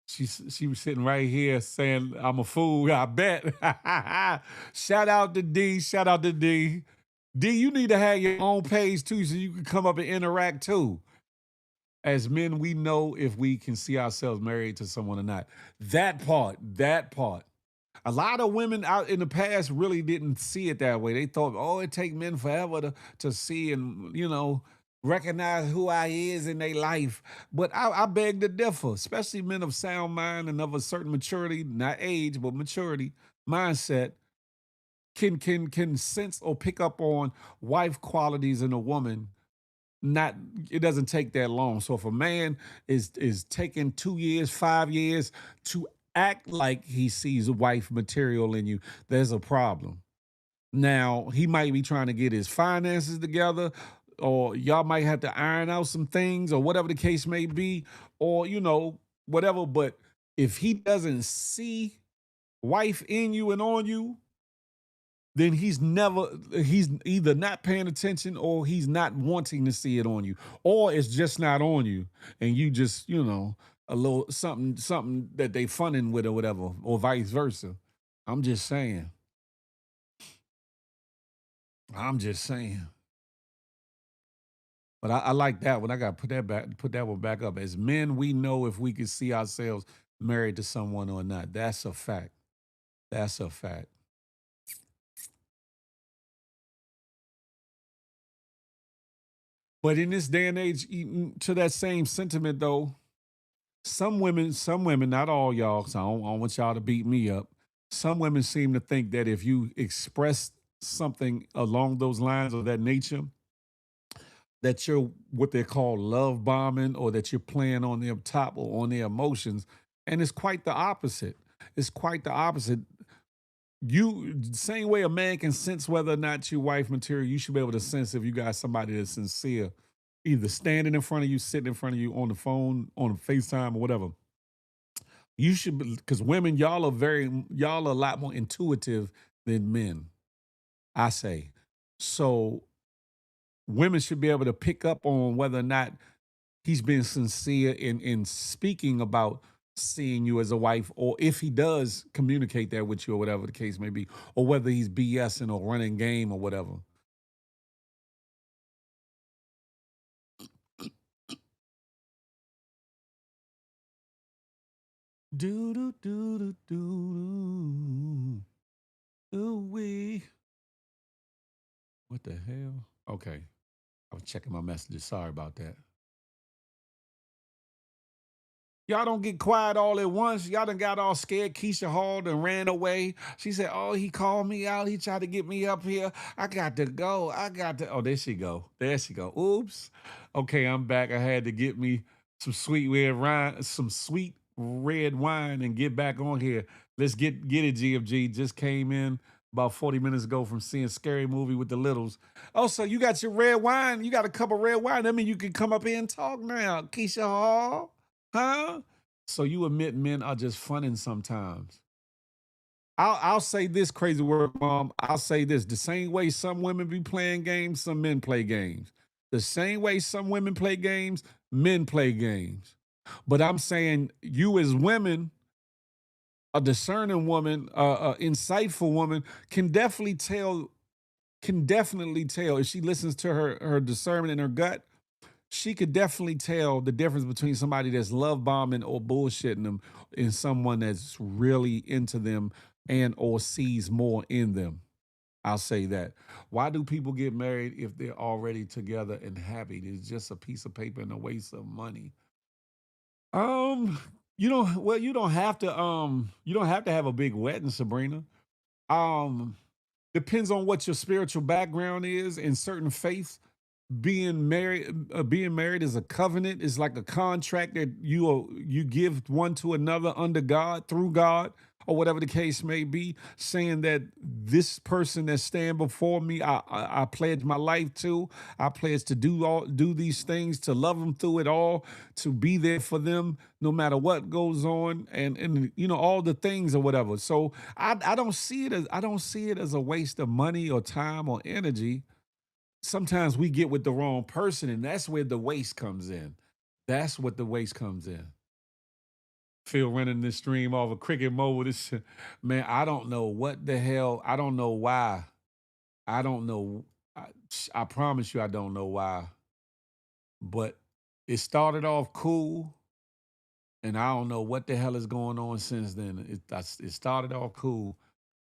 Speaker 4: She was sitting right here saying, I'm a fool, I bet. Shout out to D. Shout out to D. D, you need to have your own page too so you can come up and interact too. As men, we know if we can see ourselves married to someone or not. That part. A lot of women out in the past really didn't see it that way. They thought, oh, it take men forever to see and, recognize who I is in their life. But I beg to differ, especially men of sound mind and of a certain maturity, not age, but maturity, mindset, can sense or pick up on wife qualities in a woman. It doesn't take that long. So if a man is taking 2 years, 5 years to act like he sees wife material in you, there's a problem. Now, he might be trying to get his finances together, or y'all might have to iron out some things, or whatever the case may be, or whatever. But if he doesn't see wife in you and on you, then he's either not paying attention or he's not wanting to see it on you, or it's just not on you, and you just, a little something that they funning with or whatever, or vice versa. I'm just saying. But I like that one. I got to put that one back up. As men, we know if we can see ourselves married to someone or not. That's a fact. That's a fact. But in this day and age, to that same sentiment though, some women, not all y'all, because I don't want y'all to beat me up. Some women seem to think that if you express something along those lines or that nature, that you're what they call love bombing, or that you're playing on their top or on their emotions. And it's quite the opposite. It's quite the opposite. Same way a man can sense whether or not your wife material, you should be able to sense if you got somebody that's sincere, either standing in front of you, sitting in front of you on the phone, on a FaceTime or whatever. You should, because women, y'all are a lot more intuitive than men, I say. So women should be able to pick up on whether or not he's been sincere in speaking about seeing you as a wife, or if he does communicate that with you or whatever the case may be, or whether he's BSing or running game or whatever. Do do do do do do we. What the hell? Okay, I was checking my messages. Sorry about that. Y'all don't get quiet all at once. Y'all done got all scared. Keisha Hall done ran away. She said, oh, he called me out. He tried to get me up here. I got to go. Oh, there she go. There she go. Oops. Okay, I'm back. I had to get me some sweet red wine and get back on here. Let's get it, GFG. Just came in about 40 minutes ago from seeing Scary Movie with the Littles. Oh, so you got your red wine. You got a cup of red wine. That means you can come up here and talk now, Keisha Hall. Huh? So you admit men are just funning sometimes. I'll say this, crazy word, mom. I'll say this. The same way some women be playing games, some men play games. The same way some women play games, men play games. But I'm saying you as women, a discerning woman, a insightful woman, can definitely tell if she listens to her discernment and her gut. She could definitely tell the difference between somebody that's love bombing or bullshitting them and someone that's really into them and or sees more in them. I'll say that. Why do people get married if they're already together and happy? It's just a piece of paper and a waste of money. You don't have to have a big wedding, Sabrina. Um, Depends on what your spiritual background is in certain faiths. Being married is a covenant. It's like a contract that you give one to another under God, through God, or whatever the case may be, saying that this person that's stand before me, I pledge my life to. I pledge to do these things, to love them through it all, to be there for them no matter what goes on, and you know all the things or whatever. So I don't see it as a waste of money or time or energy. Sometimes we get with the wrong person, and that's where the waste comes in. That's what the waste comes in. Phil running this stream off of cricket mode. This man, I don't know what the hell. I don't know why. I don't know. I, I promise you, I don't know why. But it started off cool, and I don't know what the hell is going on since then. It started off cool,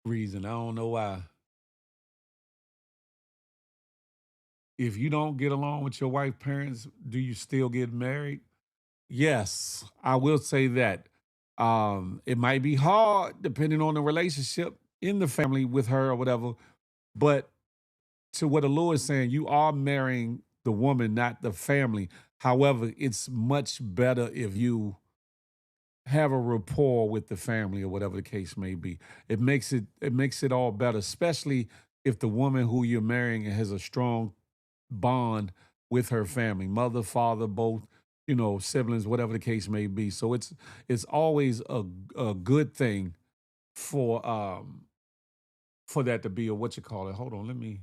Speaker 4: reason I don't know why. If you don't get along with your wife's parents, do you still get married? Yes, I will say that. It might be hard depending on the relationship in the family with her or whatever, but to what the Lord is saying, you are marrying the woman, not the family. However, it's much better if you have a rapport with the family or whatever the case may be. It makes it all better, especially if the woman who you're marrying has a strong bond with her family, mother, father, both, siblings, whatever the case may be. So it's always a good thing for for that to be a what you call it. Hold on, let me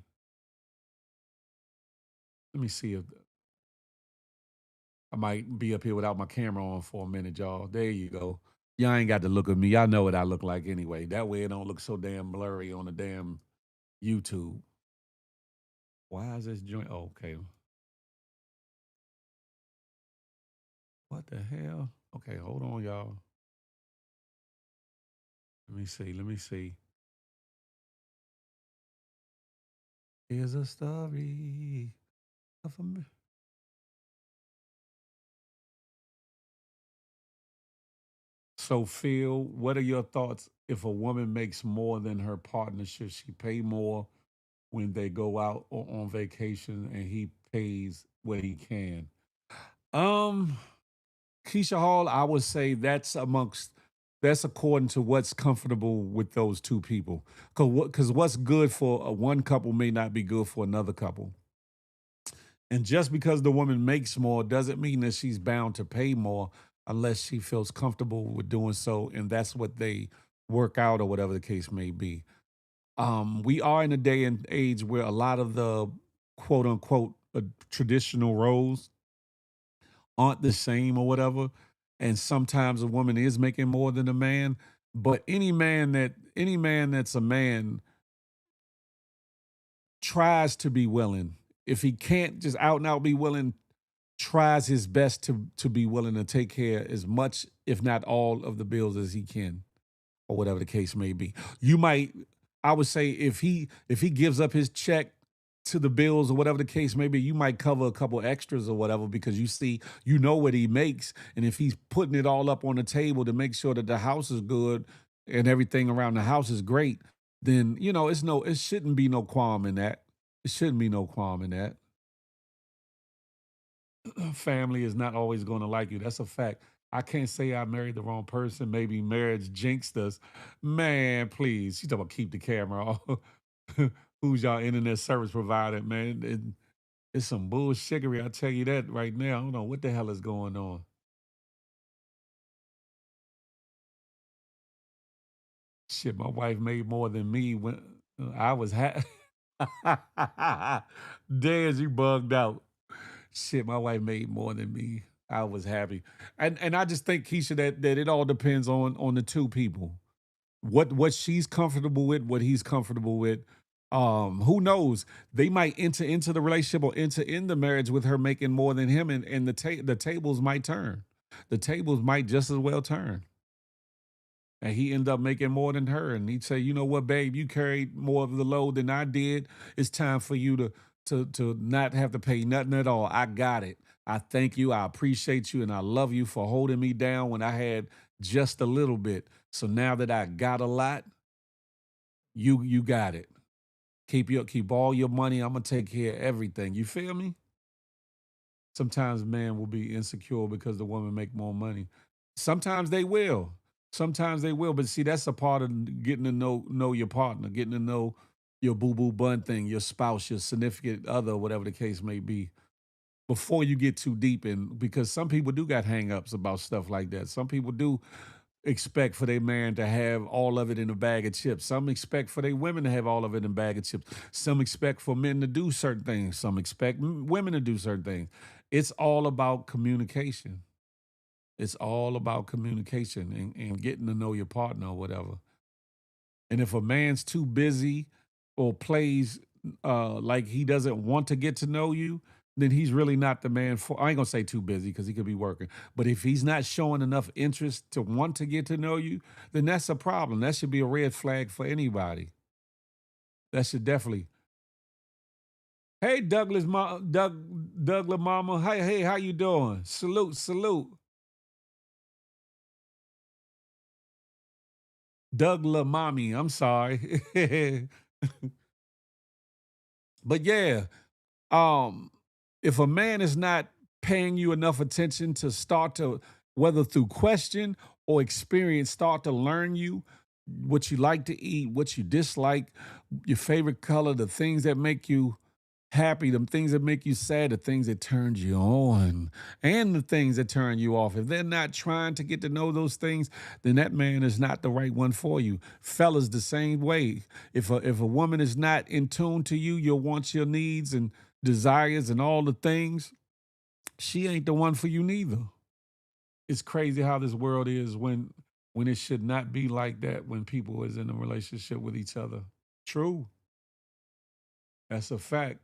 Speaker 4: see if I might be up here without my camera on for a minute, y'all. There you go. Y'all ain't got to look at me. Y'all know what I look like anyway. That way it don't look so damn blurry on the damn YouTube. Why is this joint? Oh, okay. What the hell? Okay, hold on, y'all. Let me see. Let me see. Here's a story of a m- So, Phil, what are your thoughts if a woman makes more than her partner? Should she pay more when they go out or on vacation and he pays what he can? Um, Keisha Hall, I would say that's according to what's comfortable with those two people. Because what's good for one couple may not be good for another couple. And just because the woman makes more doesn't mean that she's bound to pay more unless she feels comfortable with doing so. And that's what they work out or whatever the case may be. We are in a day and age where a lot of the quote unquote traditional roles aren't the same or whatever. And sometimes a woman is making more than a man. But any man that's a man tries to be willing. If he can't just out and out be willing, tries his best to be willing to take care as much, if not all, of the bills as he can, or whatever the case may be. You might, I would say, if he gives up his check to the bills or whatever the case may be, you might cover a couple extras or whatever because you know what he makes, and if he's putting it all up on the table to make sure that the house is good and everything around the house is great, then it shouldn't be no qualm in that. It shouldn't be no qualm in that. Family is not always going to like you. That's a fact. I can't say I married the wrong person. Maybe marriage jinxed us. Man, please. You talking about keep the camera off. Who's y'all internet service provider, man? It's some bullshittery. I tell you that right now. I don't know what the hell is going on. Shit, my wife made more than me when I was Daz, you bugged out. Shit, my wife made more than me. I was happy, and I just think Keisha that it all depends on the two people. What she's comfortable with, what he's comfortable with. Who knows? They might enter into the relationship or enter in the marriage with her making more than him, and the tables might turn. The tables might just as well turn, and he end up making more than her, and he'd say, you know what, babe, you carried more of the load than I did. It's time for you to not have to pay nothing at all. I got it. I thank you. I appreciate you, and I love you for holding me down when I had just a little bit. So now that I got a lot, you got it. Keep all your money. I'm gonna take care of everything. You feel me? Sometimes man will be insecure because the woman make more money. Sometimes they will. Sometimes they will, but see, that's a part of getting to know your partner, getting to know your boo boo bun thing, your spouse, your significant other, whatever the case may be, before you get too deep in. Because some people do got hangups about stuff like that. Some people do expect for their man to have all of it in a bag of chips. Some expect for their women to have all of it in a bag of chips. Some expect for men to do certain things. Some expect women to do certain things. It's all about communication. It's all about communication and getting to know your partner or whatever. And if a man's too busy or plays like he doesn't want to get to know you, then he's really not the man for. I ain't gonna say too busy because he could be working. But if he's not showing enough interest to want to get to know you, then that's a problem. That should be a red flag for anybody. That should definitely. Hey, Douglas Mama. Hey, how you doing? Salute, salute. Douglas Mommy. I'm sorry. But yeah, um, if a man is not paying you enough attention to start to, whether through question or experience, start to learn you, what you like to eat, what you dislike, your favorite color, the things that make you happy, the things that make you sad, the things that turned you on, and the things that turn you off. If they're not trying to get to know those things, then that man is not the right one for you. Fellas, the same way. If a woman is not in tune to you, your wants, your needs, and desires, and all the things, she ain't the one for you neither. It's crazy how this world is when it should not be like that when people is in a relationship with each other. True. That's a fact.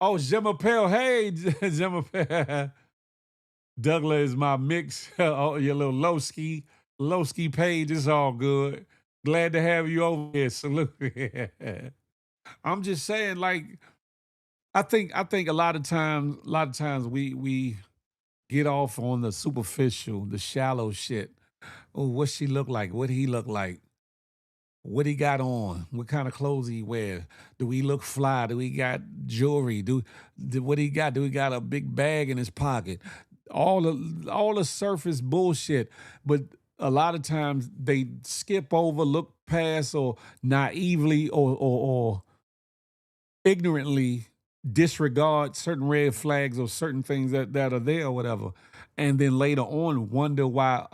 Speaker 4: Oh, Jimapel. Hey, Jimapel. Douglas is my mix. Oh, your little low ski page. It's all good. Glad to have you over here. Salute. I'm just saying, like, I think a lot of times we get off on the superficial, the shallow shit. Oh, what she look like? What he look like? What he got on? What kind of clothes he wear? Do he look fly? Do he got jewelry? What he got? Do he got a big bag in his pocket? All the surface bullshit. But a lot of times they skip over, look past, or naively or ignorantly disregard certain red flags or certain things that are there or whatever. And then later on wonder why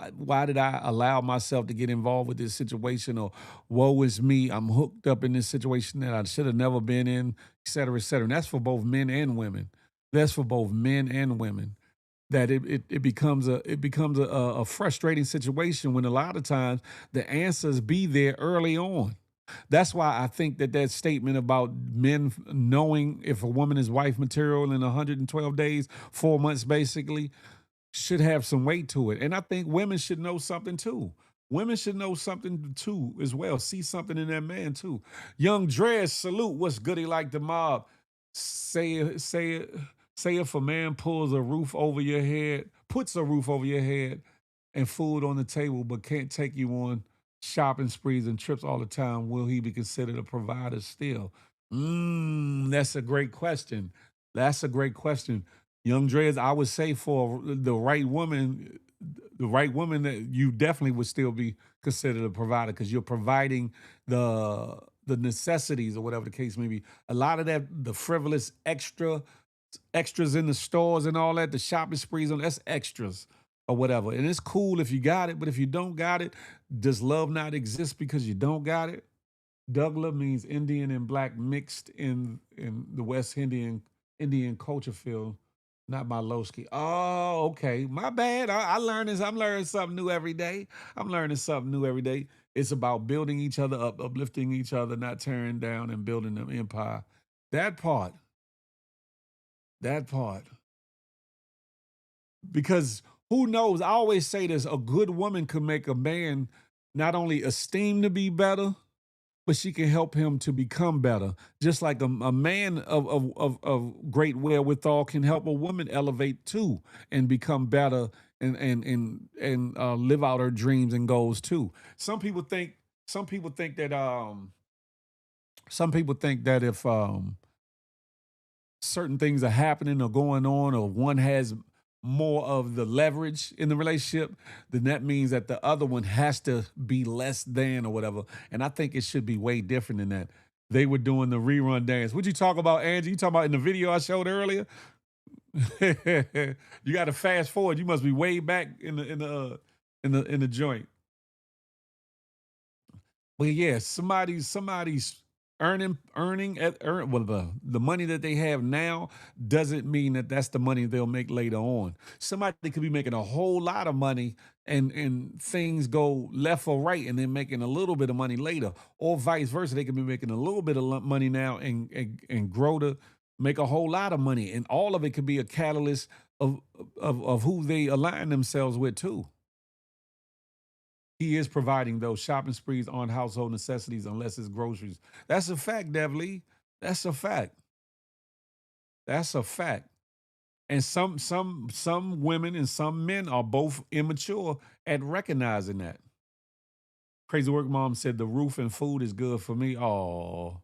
Speaker 4: did I allow myself to get involved with this situation, or woe is me, I'm hooked up in this situation that I should have never been in, et cetera, et cetera. And that's for both men and women. That's for both men and women. That it becomes a frustrating situation when a lot of times the answers be there early on. That's why I think that statement about men knowing if a woman is wife material in 112 days, 4 months basically, should have some weight to it. And I think women should know something too. Women should know something too as well. See something in that man too. Young Drez, salute. What's goody like the mob? Say it, say it, say if a man pulls a roof over your head, puts a roof over your head and food on the table, but can't take you on shopping sprees and trips all the time, will he be considered a provider still? That's a great question. That's a great question. Young Dreads, I would say for the right woman that you definitely would still be considered a provider because you're providing the necessities or whatever the case may be. A lot of that, the frivolous extras in the stores and all that, the shopping sprees on that's extras or whatever. And it's cool if you got it, but if you don't got it, does love not exist because you don't got it? Dougla means Indian and black mixed in the West Indian culture field, not my Lowski. Oh, okay. My bad. I learn this. I'm learning something new every day. I'm learning something new every day. It's about building each other up, uplifting each other, not tearing down and building an empire. That part, that part. Because who knows? I always say this, a good woman could make a man not only esteem to be better, but she can help him to become better. Just like a man of great wherewithal can help a woman elevate too and become better and live out her dreams and goals too. Some people think that some people think that if certain things are happening or going on, or one has more of the leverage in the relationship, then that means that the other one has to be less than or whatever. And I think it should be way different than that. They were doing the rerun dance. What you talk about, Angie? You talking about in the video I showed earlier? You got to fast forward. You must be way back in the joint. But yeah, somebody's well, the money that they have now doesn't mean that that's the money they'll make later on. Somebody could be making a whole lot of money and things go left or right, and they're making a little bit of money later, or vice versa. They could be making a little bit of money now and grow to make a whole lot of money, and all of it could be a catalyst of who they align themselves with too. He is providing those shopping sprees on household necessities unless it's groceries. That's a fact, Devly. That's a fact. That's a fact. And some women and some men are both immature at recognizing that. Crazy Work Mom said the roof and food is good for me. Oh,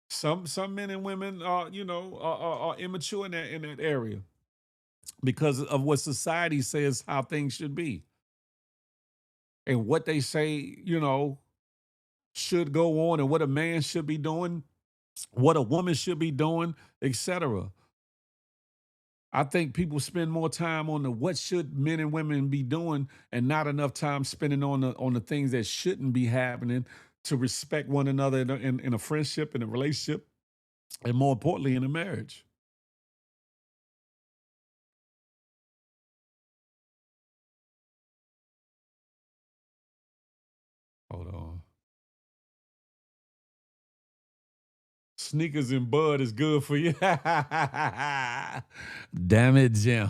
Speaker 4: some men and women are, are immature in that area because of what society says how things should be. And what they say, should go on, and what a man should be doing, what a woman should be doing, etc. I think people spend more time on the what should men and women be doing, and not enough time spending on the things that shouldn't be happening to respect one another in a friendship, in a relationship, and more importantly, in a marriage. Hold on. Sneakers and bud is good for you. Damn it, Jim.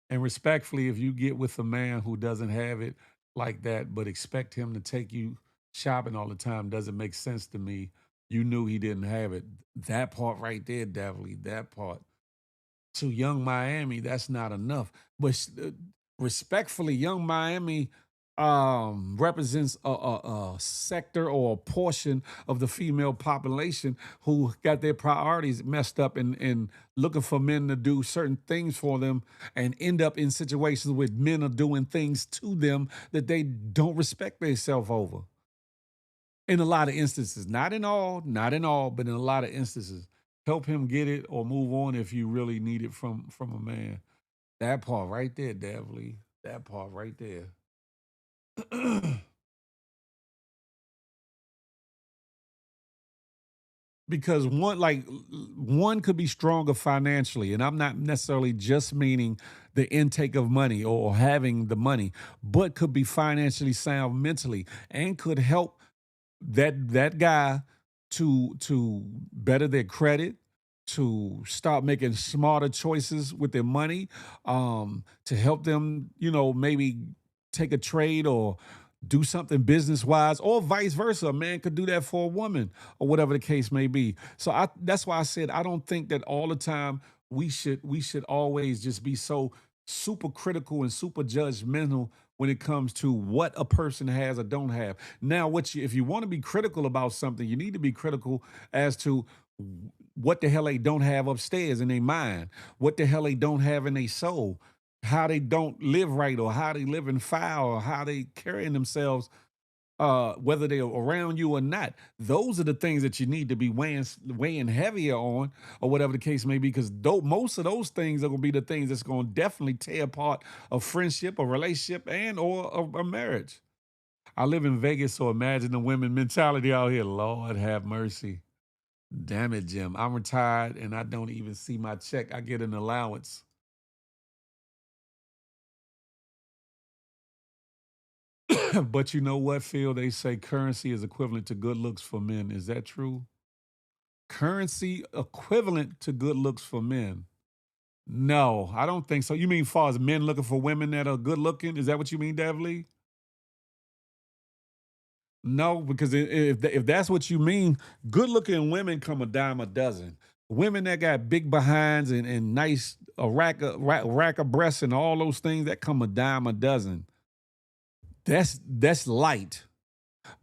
Speaker 4: And respectfully, if you get with a man who doesn't have it like that, but expect him to take you shopping all the time, doesn't make sense to me. You knew he didn't have it. That part right there, Definitely, that part. To Young Miami, that's not enough. But respectfully, Young Miami represents a sector or a portion of the female population who got their priorities messed up and looking for men to do certain things for them, and end up in situations where men are doing things to them that they don't respect themselves over. In a lot of instances, not in all, but in a lot of instances. Help him get it or move on if you really need it from a man. That part right there, Devly. That part right there. Because one could be stronger financially, and I'm not necessarily just meaning the intake of money or having the money, but could be financially sound mentally and could help that guy to better their credit, to start making smarter choices with their money, to help them, maybe take a trade or do something business wise, or vice versa. A man could do that for a woman, or whatever the case may be. So that's why I said I don't think that all the time we should always just be so super critical and super judgmental when it comes to what a person has or don't have. Now, if you want to be critical about something, you need to be critical as to what the hell they don't have upstairs in their mind, what the hell they don't have in their soul, how they don't live right, or how they live in foul, or how they carrying themselves, whether they're around you or not. Those are the things that you need to be weighing heavier on, or whatever the case may be, because most of those things are going to be the things that's going to definitely tear apart a friendship, a relationship, and or a marriage. I live in Vegas, so imagine the women mentality out here. Lord have mercy. Damn it, Jim. I'm retired and I don't even see my check. I get an allowance. But you know what, Phil? They say currency is equivalent to good looks for men. Is that true? Currency equivalent to good looks for men. No, I don't think so. You mean far as men looking for women that are good looking? Is that what you mean, Davlee? No, because if that's what you mean, good looking women come a dime a dozen. Women that got big behinds and nice a rack of breasts and all those things that come a dime a dozen. That's light.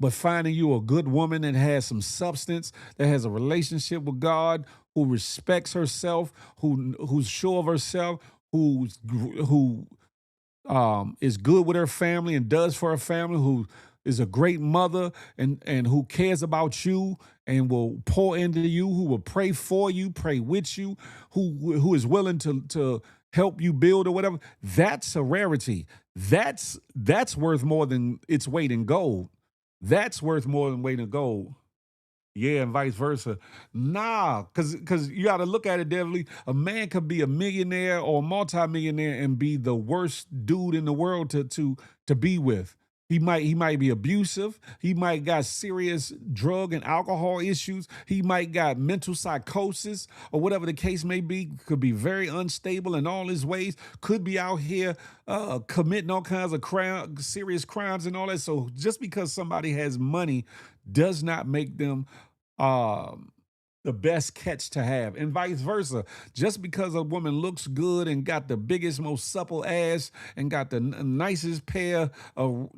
Speaker 4: But finding you a good woman that has some substance, that has a relationship with God, who respects herself, who's sure of herself, who is good with her family and does for her family, who is a great mother and who cares about you and will pour into you, who will pray for you, pray with you, who is willing to help you build or whatever. That's a rarity. That's worth more than its weight in gold. That's worth more than weight in gold. Yeah, and vice versa. Nah, because you got to look at it, Devly. A man could be a millionaire or a multimillionaire and be the worst dude in the world to be with. He might be abusive. He might got serious drug and alcohol issues. He might got mental psychosis or whatever the case may be. Could be very unstable in all his ways. Could be out here committing all kinds of serious crimes and all that. So just because somebody has money does not make them um, the best catch to have, and vice versa. Just because a woman looks good and got the biggest, most supple ass and got the nicest pair of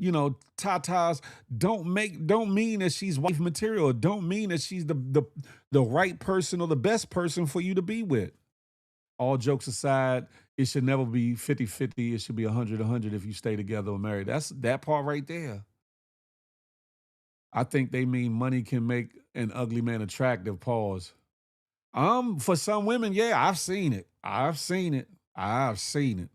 Speaker 4: tatas, don't mean that she's wife material. Don't mean that she's the right person or the best person for you to be with. All jokes aside, it should never be 50-50. It should be 100-100 if you stay together or married. That's that part right there. I think they mean money can make an ugly man attractive. Pause. For some women, yeah, I've seen it. I've seen it. I've seen it.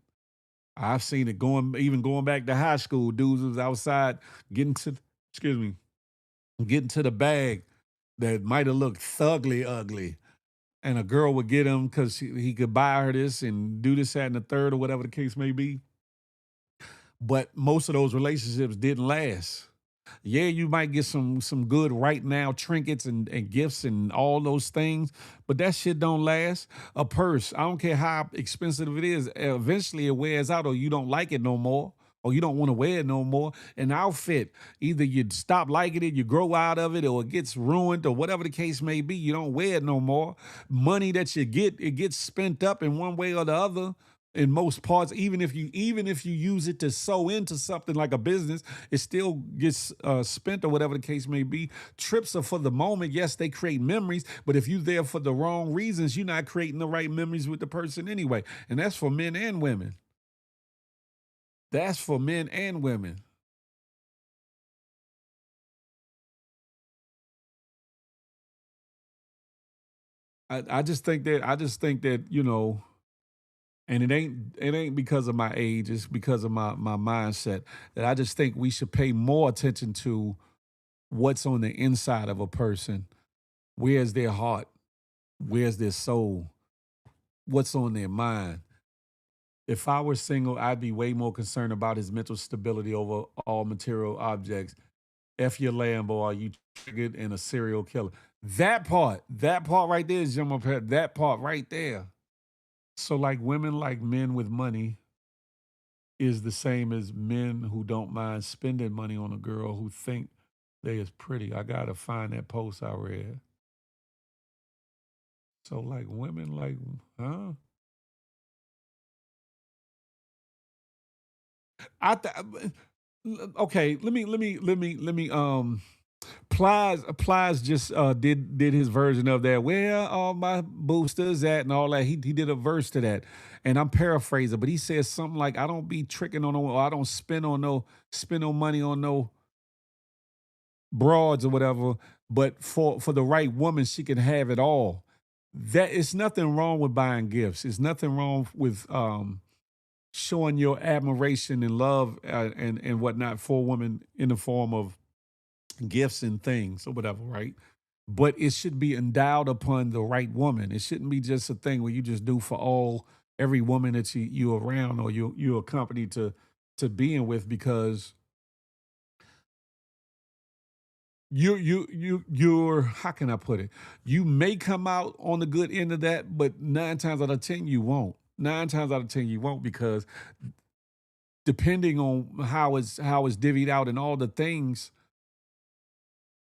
Speaker 4: I've seen it going back to high school. Dudes was outside getting to, excuse me, getting to the bag that might have looked thugly ugly. And a girl would get him because he could buy her this and do this, that, and the third, or whatever the case may be. But most of those relationships didn't last. Yeah, you might get some good right now trinkets and gifts and all those things, but that shit don't last. A purse, I don't care how expensive it is, eventually it wears out or you don't like it no more. Or you don't want to wear it no more. An outfit, either you stop liking it, you grow out of it, or it gets ruined, or whatever the case may be, you don't wear it no more. Money that you get, it gets spent up in one way or the other in most parts. Even if you use it to sow into something like a business, it still gets spent or whatever the case may be. Trips are for the moment. Yes, they create memories, but if you're there for the wrong reasons, you're not creating the right memories with the person anyway. And that's for men and women. That's for men and women. I just think that and it ain't because of my age, it's because of my mindset, that I just think we should pay more attention to what's on the inside of a person. Where's their heart? Where's their soul? What's on their mind? If I were single, I'd be way more concerned about his mental stability over all material objects. F your Lambo, are you triggered and a serial killer? That part right there is Jim Pet. That part right there. So, like, women like men with money is the same as men who don't mind spending money on a girl who think they is pretty. I gotta find that post I read. So, like, women like, huh? I th- okay. Let me. Plies just did his version of that. Where all my boosters at and all that. He did a verse to that, and I'm paraphrasing, but he says something like, "I don't be tricking on no, or I don't spend no money on no broads or whatever. But for the right woman, she can have it all. That it's nothing wrong with buying gifts. It's nothing wrong with showing your admiration and love and whatnot for a woman in the form of gifts and things or whatever, right? But it should be endowed upon the right woman. It shouldn't be just a thing where you just do for every woman that you around or you accompany to being with, because you're how can I put it? You may come out on the good end of that, but 9 times out of 10 you won't. 9 times out of 10 you won't, because depending on how it's divvied out and all the things,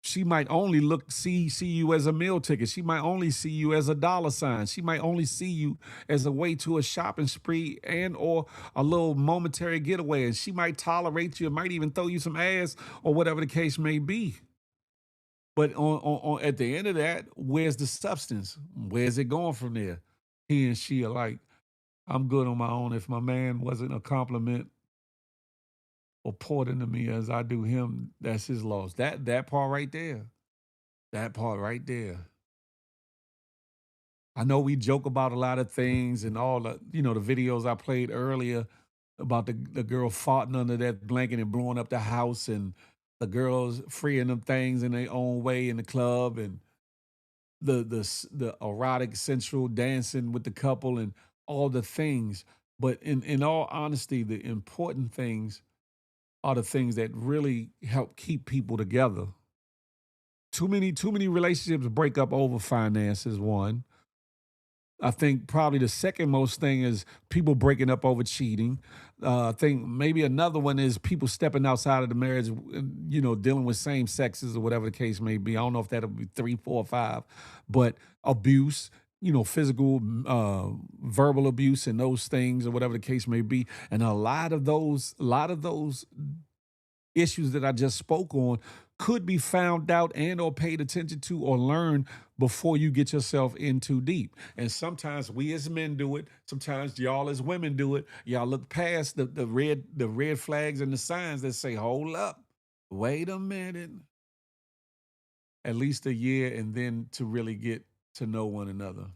Speaker 4: She might only see you as a meal ticket. She might only see you as a dollar sign. She might only see you as a way to a shopping spree and or a little momentary getaway. And she might tolerate you, might even throw you some ass or whatever the case may be. But on at the end of that, where's the substance? Where's it going from there? He and she are like, I'm good on my own. If my man wasn't a compliment or poured into me as I do him, that's his loss. That part right there. That part right there. I know we joke about a lot of things and all the, the videos I played earlier about the girl farting under that blanket and blowing up the house and the girls freeing them things in their own way in the club and the erotic sensual dancing with the couple and all the things. But in all honesty, the important things are the things that really help keep people together. Too many relationships break up over finances, one. I think probably the second most thing is people breaking up over cheating. I think maybe another one is people stepping outside of the marriage, dealing with same sexes or whatever the case may be. I don't know if that'll be three, four, five, but abuse, physical, verbal abuse, and those things or whatever the case may be. And a lot of those issues that I just spoke on could be found out and or paid attention to or learned before you get yourself in too deep. And sometimes we as men do it. Sometimes y'all as women do it. Y'all look past the red flags and the signs that say, hold up, wait a minute. At least a year and then to really get to know one another.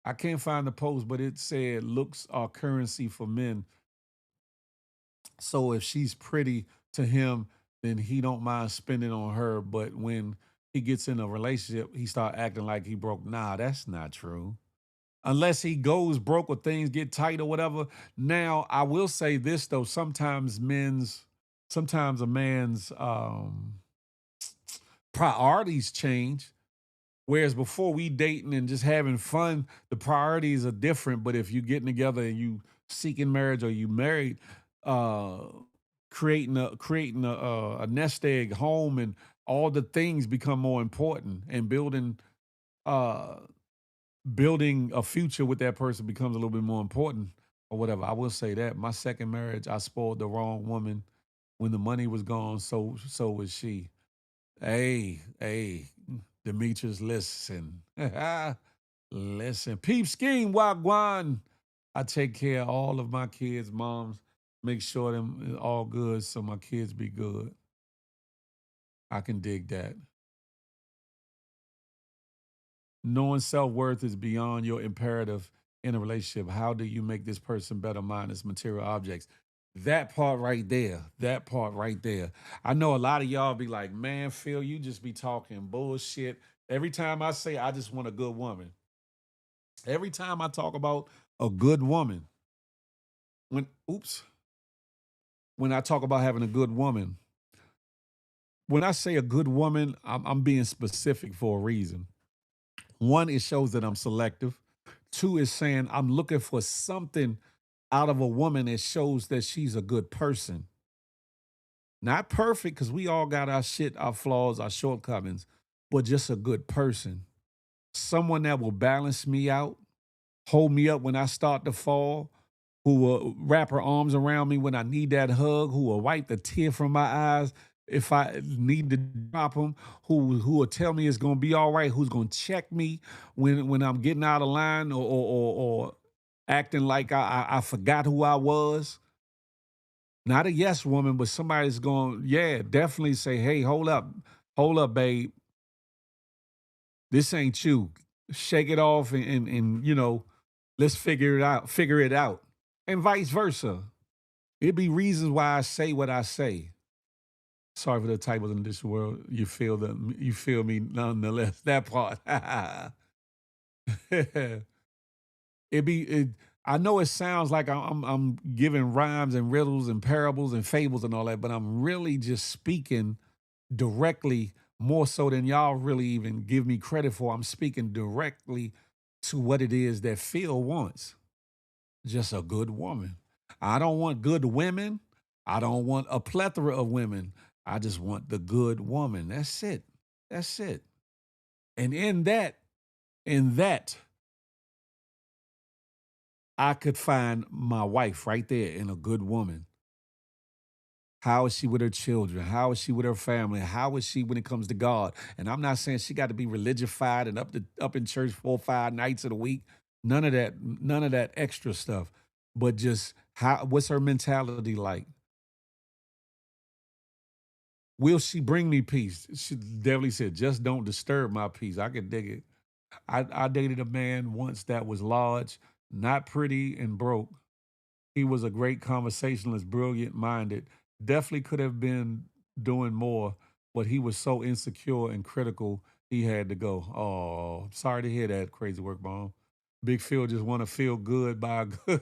Speaker 4: I can't find the post, but it said looks are currency for men. So if she's pretty to him, then he don't mind spending on her. But when he gets in a relationship, he start acting like he broke. Nah, that's not true. Unless he goes broke or things get tight or whatever. Now, I will say this though, sometimes a man's priorities change. Whereas before we dating and just having fun, the priorities are different. But if you getting together and you seeking marriage or you married, uh, creating a nest egg home and all the things become more important, and uh, building a future with that person becomes a little bit more important or whatever. I will say that my second marriage, I spoiled the wrong woman. When the money was gone, so was she. Hey, Demetrius, listen. Listen. Peep scheme, Wagwan. I take care of all of my kids' moms, make sure them is all good so my kids be good. I can dig that. Knowing self-worth is beyond your imperative in a relationship. How do you make this person better minus material objects? That part right there. That part right there. I know a lot of y'all be like, man, Phil, you just be talking bullshit. Every time I say I just want a good woman. Every time I talk about a good woman, when oops, when I talk about having a good woman, when I say a good woman, I'm being specific for a reason. One, it shows that I'm selective. Two is saying I'm looking for something out of a woman that shows that she's a good person. Not perfect, because we all got our shit, our flaws, our shortcomings, but just a good person. Someone that will balance me out, hold me up when I start to fall, who will wrap her arms around me when I need that hug, who will wipe the tear from my eyes if I need to drop them, who will tell me it's gonna be all right, who's gonna check me when I'm getting out of line or acting like I forgot who I was. Not a yes woman, but somebody's going, yeah, definitely say, hey, hold up, babe. This ain't you. Shake it off and let's figure it out. And vice versa. It'd be reasons why I say what I say. Sorry for the typos in this world. You feel me nonetheless. That part. I know it sounds like I'm giving rhymes and riddles and parables and fables and all that, but I'm really just speaking directly, more so than y'all really even give me credit for. I'm speaking directly to what it is that Phil wants. Just a good woman. I don't want good women. I don't want a plethora of women. I just want the good woman. That's it. That's it. And in that, I could find my wife right there in a good woman. How is she with her children? How is she with her family? How is she when it comes to God? And I'm not saying she got to be religified and up in church 4 or 5 nights of the week. None of that, none of that extra stuff. But just what's her mentality like? Will she bring me peace? She definitely said, just don't disturb my peace. I could dig it. I dated a man once that was large, not pretty, and broke. He was a great conversationalist, brilliant minded. Definitely could have been doing more, but he was so insecure and critical, he had to go. Oh, sorry to hear that, crazy work bomb. Big Phil just want to feel good by a good.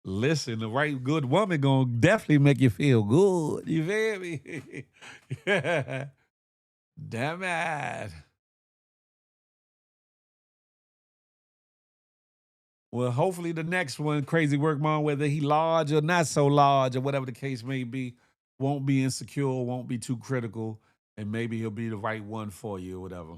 Speaker 4: Listen, the right good woman gonna definitely make you feel good. You feel me? Damn it. Well, hopefully the next one, Crazy Work Mom, whether he large or not so large or whatever the case may be, won't be insecure, won't be too critical, and maybe he'll be the right one for you or whatever.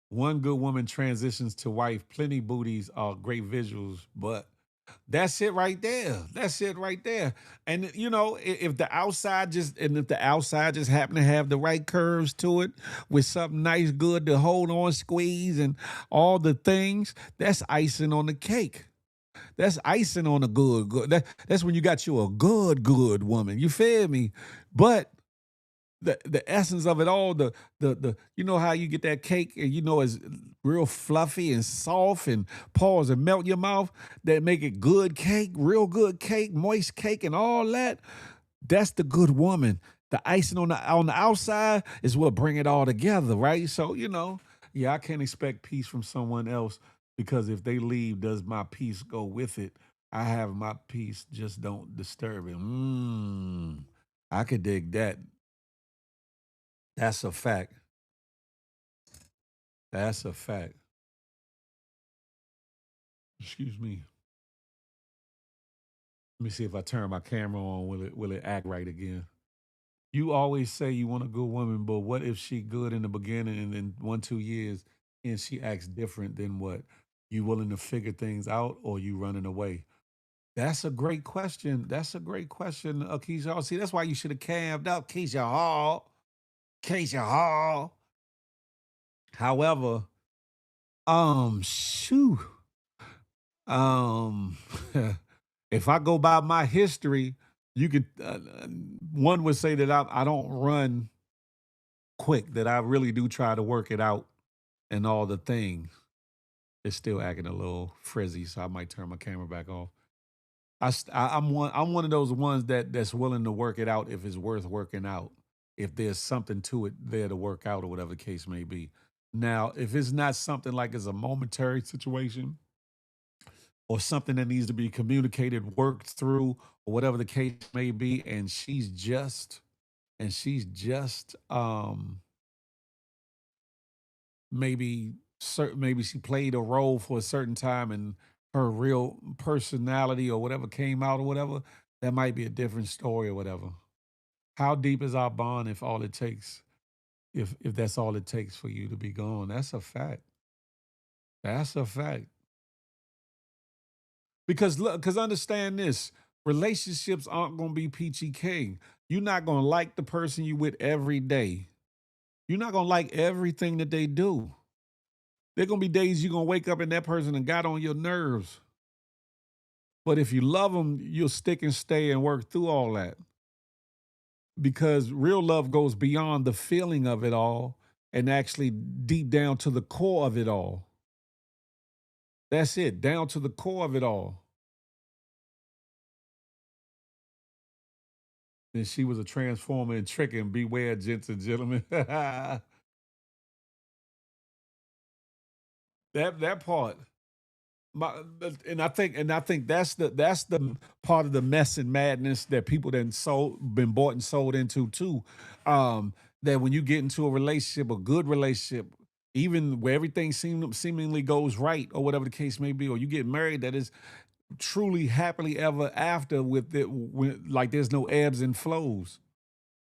Speaker 4: One good woman transitions to wife. Plenty booties are great visuals, but that's it right there. That's it right there. And you know, if the outside just happen to have the right curves to it with something nice, good to hold on, squeeze, and all the things, that's icing on the cake. That's icing on a good. That's when you got you a good woman. You feel me? But the essence of it all, the you know how you get that cake and you know it's real fluffy and soft and pause and melt your mouth, that make it good cake, real good cake, moist cake and all that. That's the good woman. The icing on the outside is what bring it all together, right? So, you know, yeah, I can't expect peace from someone else because if they leave, does my peace go with it? I have my peace, just don't disturb it. I could dig that. That's a fact. That's a fact. Excuse me. Let me see if I turn my camera on. Will it act right again? You always say you want a good woman, but what if she good in the beginning and then 1 2 years and she acts different than what? You willing to figure things out or you running away? That's a great question. That's a great question, Keisha Hall. See, that's why you should have camped out, Keisha Hall. Keisha Hall. However, shoo. Um, if I go by my history, you could one would say that I don't run quick, that I really do try to work it out and all the things. It's still acting a little frizzy, so I might turn my camera back off. I'm one of those ones that's willing to work it out if it's worth working out. If there's something to it there to work out or whatever the case may be. Now, if it's not something like it's a momentary situation, or something that needs to be communicated, worked through, or whatever the case may be, and she's just maybe she played a role for a certain time and her real personality or whatever came out or whatever, that might be a different story or whatever. How deep is our bond if all it takes if that's all it takes for you to be gone? That's a fact. That's a fact. Because look, because understand this, relationships aren't gonna be peachy keen. You're not gonna like the person you with every day. You're not gonna like everything that they do. There gonna be days you're gonna wake up and that person and got on your nerves. But if you love them, you'll stick and stay and work through all that. Because real love goes beyond the feeling of it all and actually deep down to the core of it all. That's it, down to the core of it all. And she was a transformer and trick and beware, gents and gentlemen. That part. And I think that's the part of the mess and madness that people then been bought and sold into too. Um, that when you get into a relationship, a good relationship, even where everything seemingly goes right, or whatever the case may be, or you get married, that is truly happily ever after with it, like there's no ebbs and flows,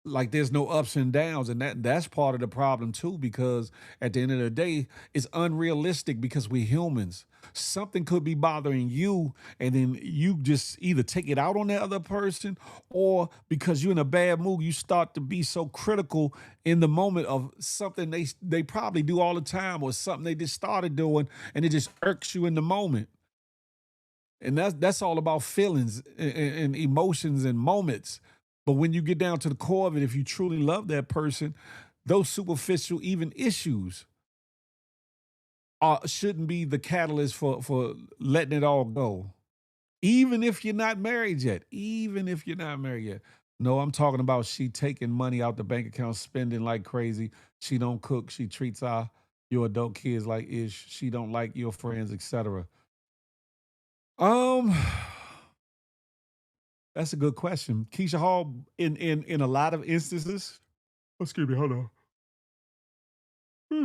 Speaker 4: like there's no ups and downs, and that's part of the problem too, because at the end of the day it's unrealistic because we're humans. Something could be bothering you, and then you just either take it out on the other person, or because you're in a bad mood you start to be so critical in the moment of something they probably do all the time, or something they just started doing, and it just irks you in the moment. And that's all about feelings and emotions and moments. But when you get down to the core of it, if you truly love that person, those superficial even issues shouldn't be the catalyst for letting it all go. Even if you're not married yet. Even if you're not married yet. No, I'm talking about she taking money out the bank account, spending like crazy. She don't cook. She treats your adult kids like ish. She don't like your friends, etc. Um, that's a good question. Keisha Hall, in a lot of instances, excuse me, hold on.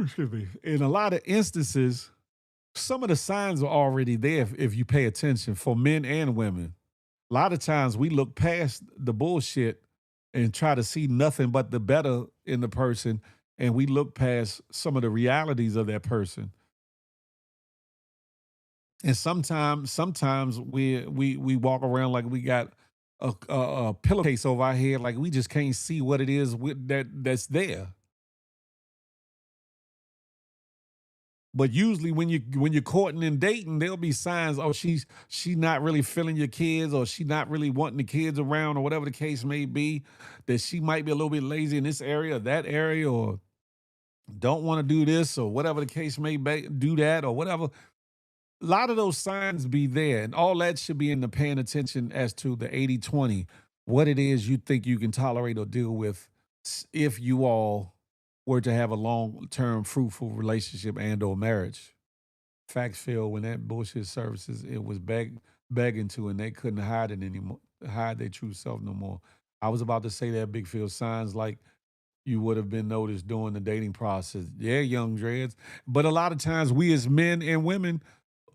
Speaker 4: Excuse me. In a lot of instances, some of the signs are already there if you pay attention, for men and women. A lot of times we look past the bullshit and try to see nothing but the better in the person, and we look past some of the realities of that person. And sometimes we walk around like we got a pillowcase over our head, like we just can't see what it is that's there. But usually when you're courting and dating, there'll be signs, oh, she not really feeling your kids, or she not really wanting the kids around, or whatever the case may be, that she might be a little bit lazy in this area or that area, or don't want to do this, or whatever the case may be, do that, or whatever. A lot of those signs be there, and all that should be in the paying attention as to the 80-20, what it is you think you can tolerate or deal with, if you all were to have a long-term fruitful relationship and or marriage. Facts feel when that bullshit surfaces, it was begging to, and they couldn't hide it anymore, hide their true self no more. I was about to say that, Big Phil, signs like you would have been noticed during the dating process. Yeah, young dreads. But a lot of times we as men and women,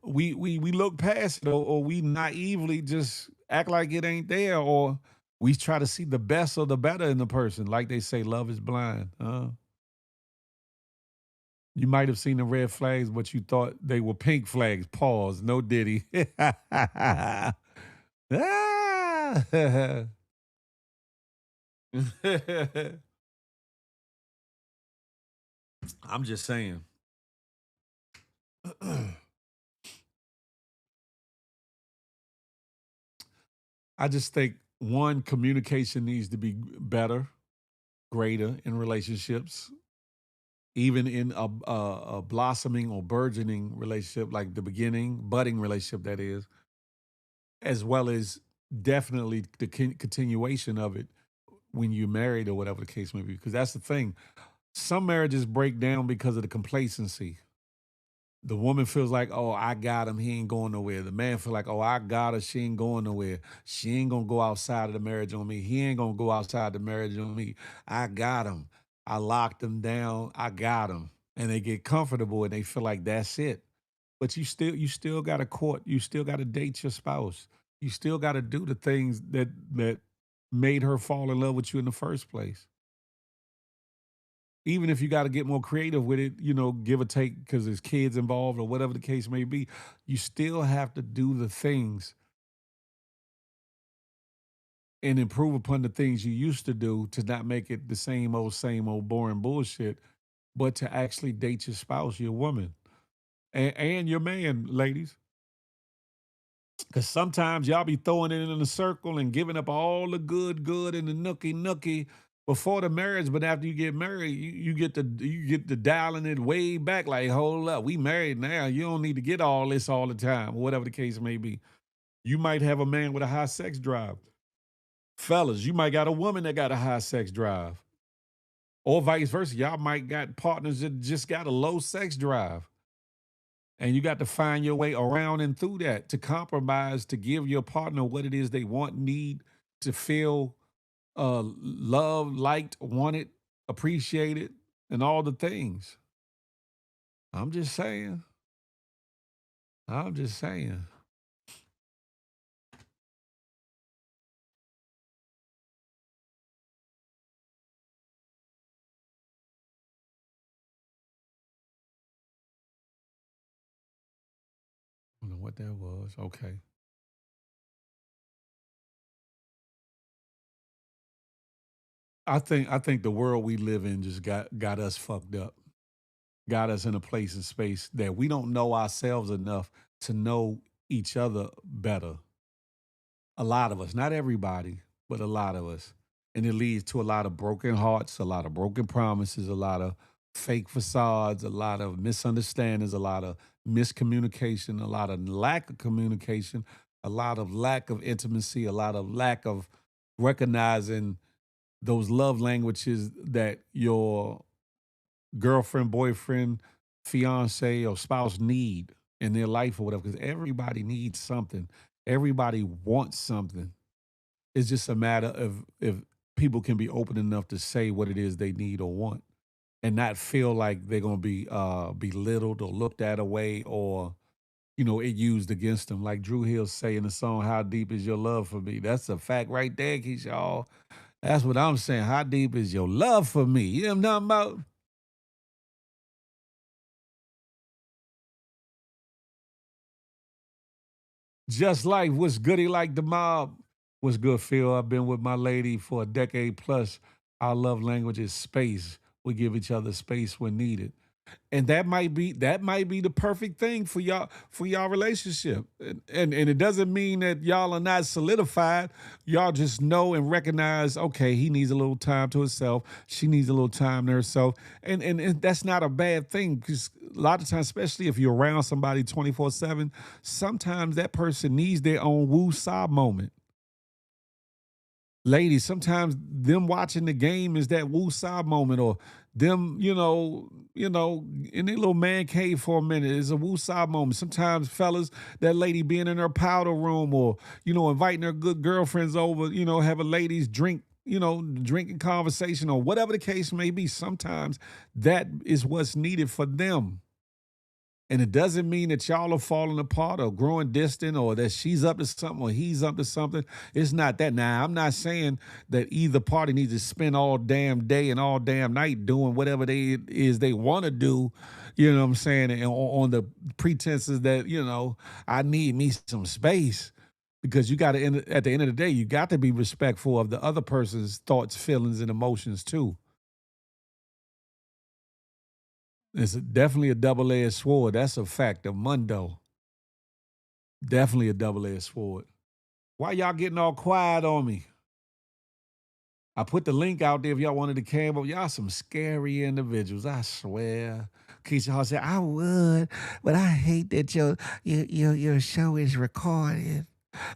Speaker 4: we look past it, or we naively just act like it ain't there, or we try to see the best or the better in the person. Like they say, love is blind. You might have seen the red flags, but you thought they were pink flags. Pause. No Diddy. Ah! I'm just saying. I just think, one, communication needs to be better, greater in relationships, even in a blossoming or burgeoning relationship, like the beginning, budding relationship, that is, as well as definitely the continuation of it when you're married or whatever the case may be. Because that's the thing. Some marriages break down because of the complacency. The woman feels like, oh, I got him, he ain't going nowhere. The man feel like, oh, I got her, she ain't going nowhere. She ain't gonna go outside of the marriage on me. He ain't gonna go outside the marriage on me. I got him. I locked him down. I got him. And they get comfortable and they feel like that's it. But you still gotta court. You still gotta date your spouse. You still gotta do the things that made her fall in love with you in the first place. Even if you got to get more creative with it, give or take, because there's kids involved or whatever the case may be, you still have to do the things and improve upon the things you used to do, to not make it the same old boring bullshit, but to actually date your spouse, your woman, and your man, ladies. Because sometimes y'all be throwing it in a circle and giving up all the good and the nookie before the marriage, but after you get married, you get to dialing it way back. Like, hold up, we married now. You don't need to get all this all the time, whatever the case may be. You might have a man with a high sex drive. Fellas, you might got a woman that got a high sex drive. Or vice versa. Y'all might got partners that just got a low sex drive. And you got to find your way around and through that, to compromise, to give your partner what it is they want, need, to feel loved, liked, wanted, appreciated, and all the things. I'm just saying. I'm just saying. I don't know what that was. Okay. I think the world we live in just got us fucked up. Got us in a place and space that we don't know ourselves enough to know each other better. A lot of us, not everybody, but a lot of us. And it leads to a lot of broken hearts, a lot of broken promises, a lot of fake facades, a lot of misunderstandings, a lot of miscommunication, a lot of lack of communication, a lot of lack of intimacy, a lot of lack of recognizing those love languages that your girlfriend, boyfriend, fiance, or spouse need in their life or whatever. Because everybody needs something. Everybody wants something. It's just a matter of if people can be open enough to say what it is they need or want, and not feel like they're gonna be belittled or looked at away, or it used against them. Like Drew Hill say in the song, "How deep is your love for me?" That's a fact right there, Keisha. Y'all. That's what I'm saying. How deep is your love for me? You know what I'm talking about? Just like what's goody like the mob. What's good, Phil? I've been with my lady for a decade plus. Our love language is space. We give each other space when needed. And that might be the perfect thing for y'all relationship. And it doesn't mean that y'all are not solidified. Y'all just know and recognize, okay, he needs a little time to himself. She needs a little time to herself. And that's not a bad thing, because a lot of times, especially if you're around somebody 24/7, sometimes that person needs their own woo saw moment. Ladies, sometimes them watching the game is that woo-saw moment, or them, in their little man cave for a minute is a woo-saw moment. Sometimes, fellas, that lady being in her powder room, or, inviting her good girlfriends over, have a ladies drink, drinking conversation, or whatever the case may be. Sometimes that is what's needed for them. And it doesn't mean that y'all are falling apart or growing distant, or that she's up to something or he's up to something. It's not that. Now, I'm not saying that either party needs to spend all damn day and all damn night doing whatever they want to do, you know what I'm saying, and on the pretenses that, I need me some space. Because you got to, at the end of the day, you got to be respectful of the other person's thoughts, feelings, and emotions too. It's definitely a double-edged sword. That's a fact. A mundo. Definitely a double-edged sword. Why y'all getting all quiet on me? I put the link out there if y'all wanted to cam up. Y'all some scary individuals, I swear. Keisha Hall said, I would, but I hate that your show is recorded.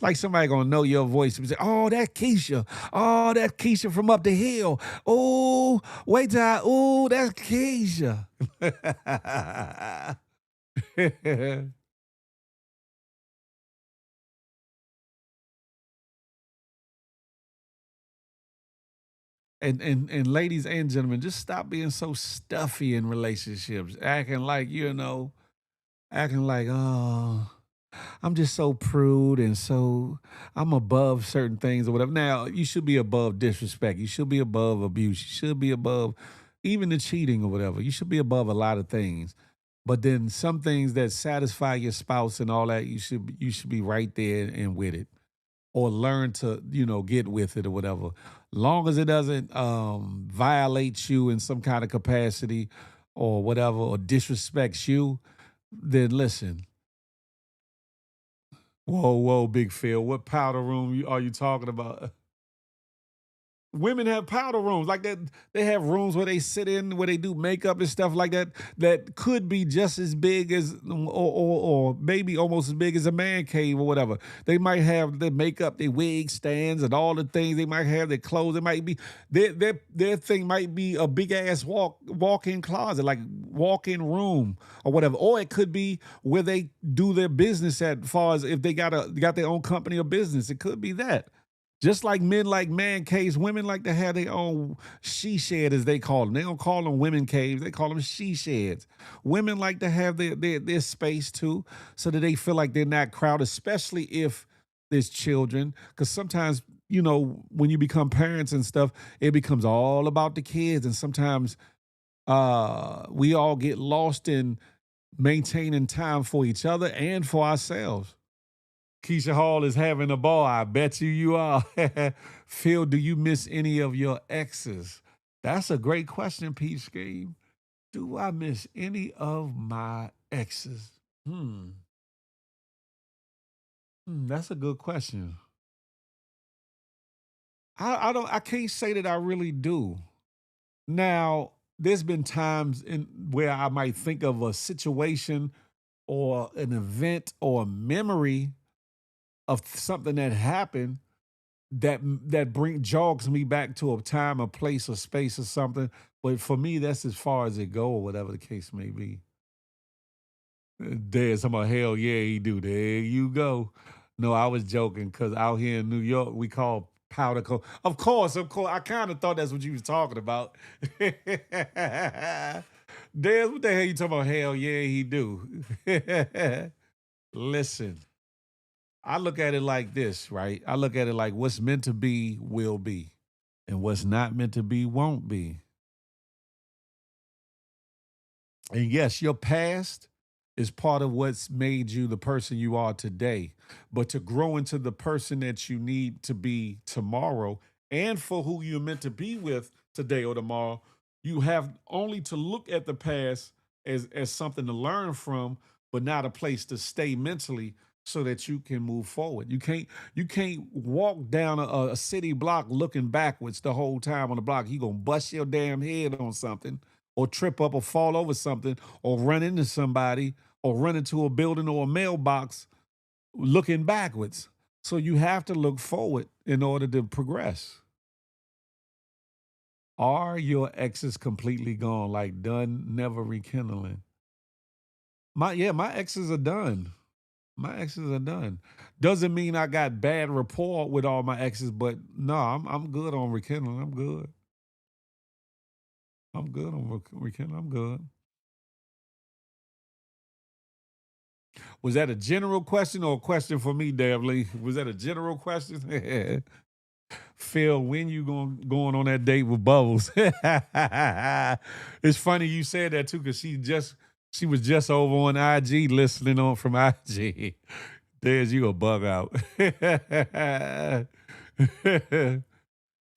Speaker 4: Like somebody gonna know your voice and say, oh, that Keisha. Oh, that Keisha from up the hill. Oh, wait till oh, that's Keisha. And ladies and gentlemen, just stop being so stuffy in relationships, acting like, oh, I'm just so prude and so I'm above certain things or whatever. Now, you should be above disrespect. You should be above abuse. You should be above even the cheating or whatever. You should be above a lot of things. But then some things that satisfy your spouse and all that, you should be right there and with it, or learn to, get with it or whatever. Long as it doesn't violate you in some kind of capacity or whatever, or disrespects you, then listen. Whoa, whoa, Big Phil, what powder room are you talking about? Women have powder rooms like that. They have rooms where they sit in, where they do makeup and stuff like that. That could be just as big as, or maybe almost as big as a man cave or whatever. They might have the makeup, their wig stands, and all the things. They might have their clothes. It might be their thing might be a big ass walk-in closet, like walk-in room or whatever. Or it could be where they do their business at, far as if they got their own company or business. It could be that. Just like men like man caves, women like to have their own she shed, as they call them. They don't call them women caves, they call them she sheds. Women like to have their space too, so that they feel like they're not crowded, especially if there's children. Because sometimes, when you become parents and stuff, it becomes all about the kids. And sometimes we all get lost in maintaining time for each other and for ourselves. Keisha Hall is having a ball. I bet you are. Phil, do you miss any of your exes? That's a great question, Peach Scheme. Do I miss any of my exes? That's a good question. I can't say that I really do. Now, there's been times in where I might think of a situation or an event or a memory of something that happened that bring jogs me back to a time, a place, or space, or something. But for me, that's as far as it go, or whatever the case may be. There's some hell yeah, he do. There you go. No, I was joking because out here in New York, we call powder coat. Of course, of course. I kind of thought that's what you was talking about. Des, what the hell you talking about? Hell yeah, he do. Listen, I look at it like this, right? I look at it like what's meant to be will be, and what's not meant to be won't be. And yes, your past is part of what's made you the person you are today. But to grow into the person that you need to be tomorrow and for who you're meant to be with today or tomorrow, you have only to look at the past as something to learn from, but not a place to stay mentally so that you can move forward. You can't walk down a city block looking backwards the whole time on the block. You gonna bust your damn head on something or trip up or fall over something or run into somebody or run into a building or a mailbox looking backwards. So you have to look forward in order to progress. Are your exes completely gone, like done, never rekindling? My exes are done. My exes are done. Doesn't mean I got bad rapport with all my exes, but no, I'm good on rekindling. I'm good. I'm good on rekindling. I'm good. Was that a general question or a question for me, Devlin? Was that a general question? Phil, when you going on that date with Bubbles? It's funny you said that too, because she was just over on IG listening on from IG. There's you a bug out.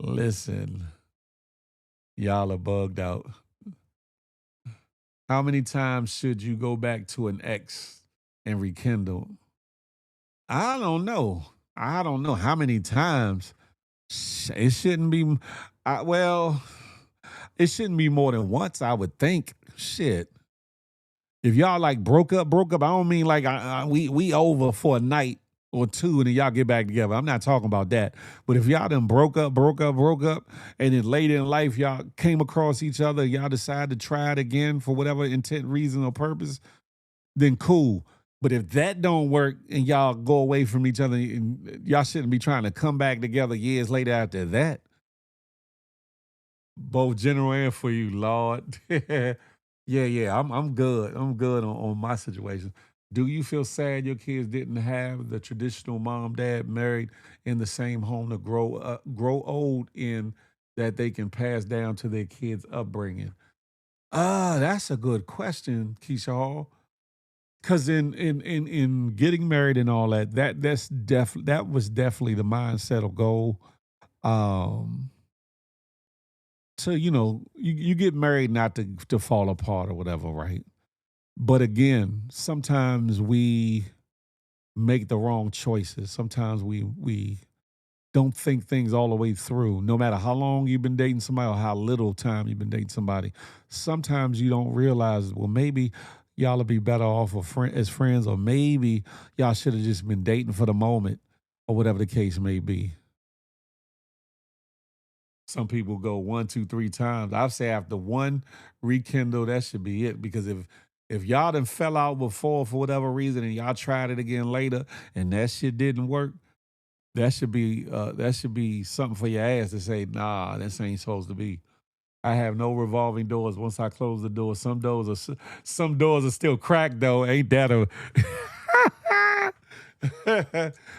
Speaker 4: Listen, y'all are bugged out. How many times should you go back to an ex and rekindle? I don't know. I don't know how many times. It shouldn't be. Well, it shouldn't be more than once. I would think. Shit. If y'all like broke up. I don't mean like we over for a night or two and then y'all get back together. I'm not talking about that. But if y'all done broke up, and then later in life y'all came across each other, y'all decide to try it again for whatever intent, reason, or purpose, then cool. But if that don't work and y'all go away from each other, and y'all shouldn't be trying to come back together years later after that. Both general and for you, Lord. Yeah. I'm good. I'm good on my situation. Do you feel sad your kids didn't have the traditional mom dad married in the same home to grow old in, that they can pass down to their kids' upbringing? That's a good question, Keisha Hall. Because in getting married and all that, that was definitely the mindset or goal. Um, so you get married not to fall apart or whatever, right? But again, sometimes we make the wrong choices. Sometimes we don't think things all the way through. No matter how long you've been dating somebody or how little time you've been dating somebody, sometimes you don't realize, well, maybe y'all will be better off as friends, or maybe y'all should have just been dating for the moment, or whatever the case may be. Some people go one, two, three times. I'd say after one rekindle, that should be it. Because if y'all done fell out before for whatever reason and y'all tried it again later and that shit didn't work, That should be something for your ass to say, nah, this ain't supposed to be. I have no revolving doors. Once I close the door, some doors are still cracked though. Ain't that a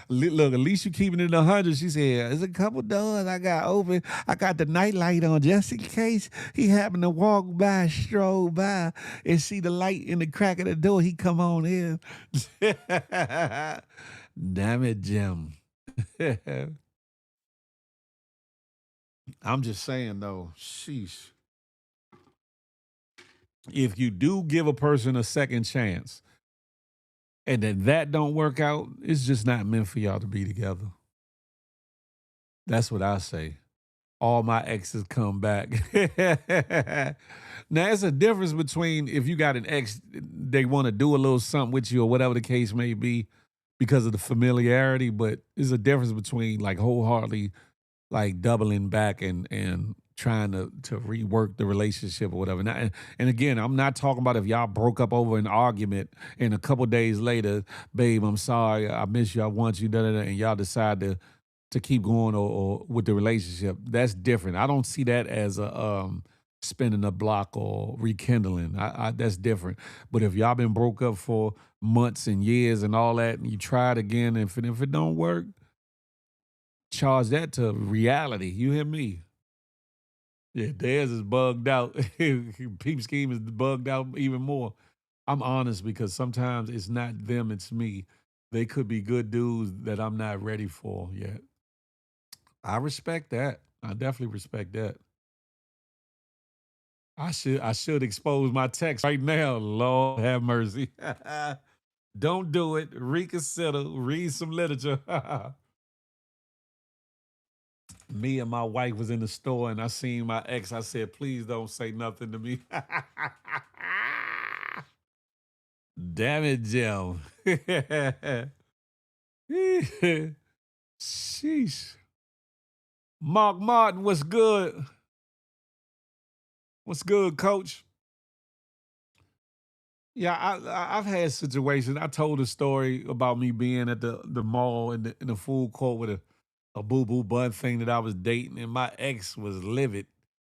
Speaker 4: look? At least you keeping it in 100. She said, "There's a couple doors I got open. I got the night light on just in case he happened to walk by, stroll by, and see the light in the crack of the door. He come on in." Damn it, Jim. I'm just saying though, sheesh. If you do give a person a second chance and then that don't work out, it's just not meant for y'all to be together. That's what I say. All my exes come back. Now, it's a difference between if you got an ex, they want to do a little something with you or whatever the case may be because of the familiarity, but there's a difference between like wholeheartedly like doubling back and trying to rework the relationship or whatever. And again, I'm not talking about if y'all broke up over an argument and a couple days later, babe, I'm sorry, I miss you, I want you, da da da, and y'all decide to keep going or with the relationship. That's different. I don't see that as a spinning a block or rekindling. That's different. But if y'all been broke up for months and years and all that, and you try it again, and if it don't work, charge that to reality. You hear me? Yeah, theirs is bugged out. Peep scheme is bugged out even more. I'm honest because sometimes it's not them, it's me. They could be good dudes that I'm not ready for yet. I respect that. I definitely respect that. I should expose my text right now. Lord have mercy. Don't do it. Reconsider. Read some literature. Me and my wife was in the store and I seen my ex. I said, please don't say nothing to me. Damn it, Jim. Sheesh. Mark Martin, what's good? What's good, coach? Yeah, I've had situations. I told a story about me being at the mall in the food court with a boo boo bun thing that I was dating, and my ex was livid.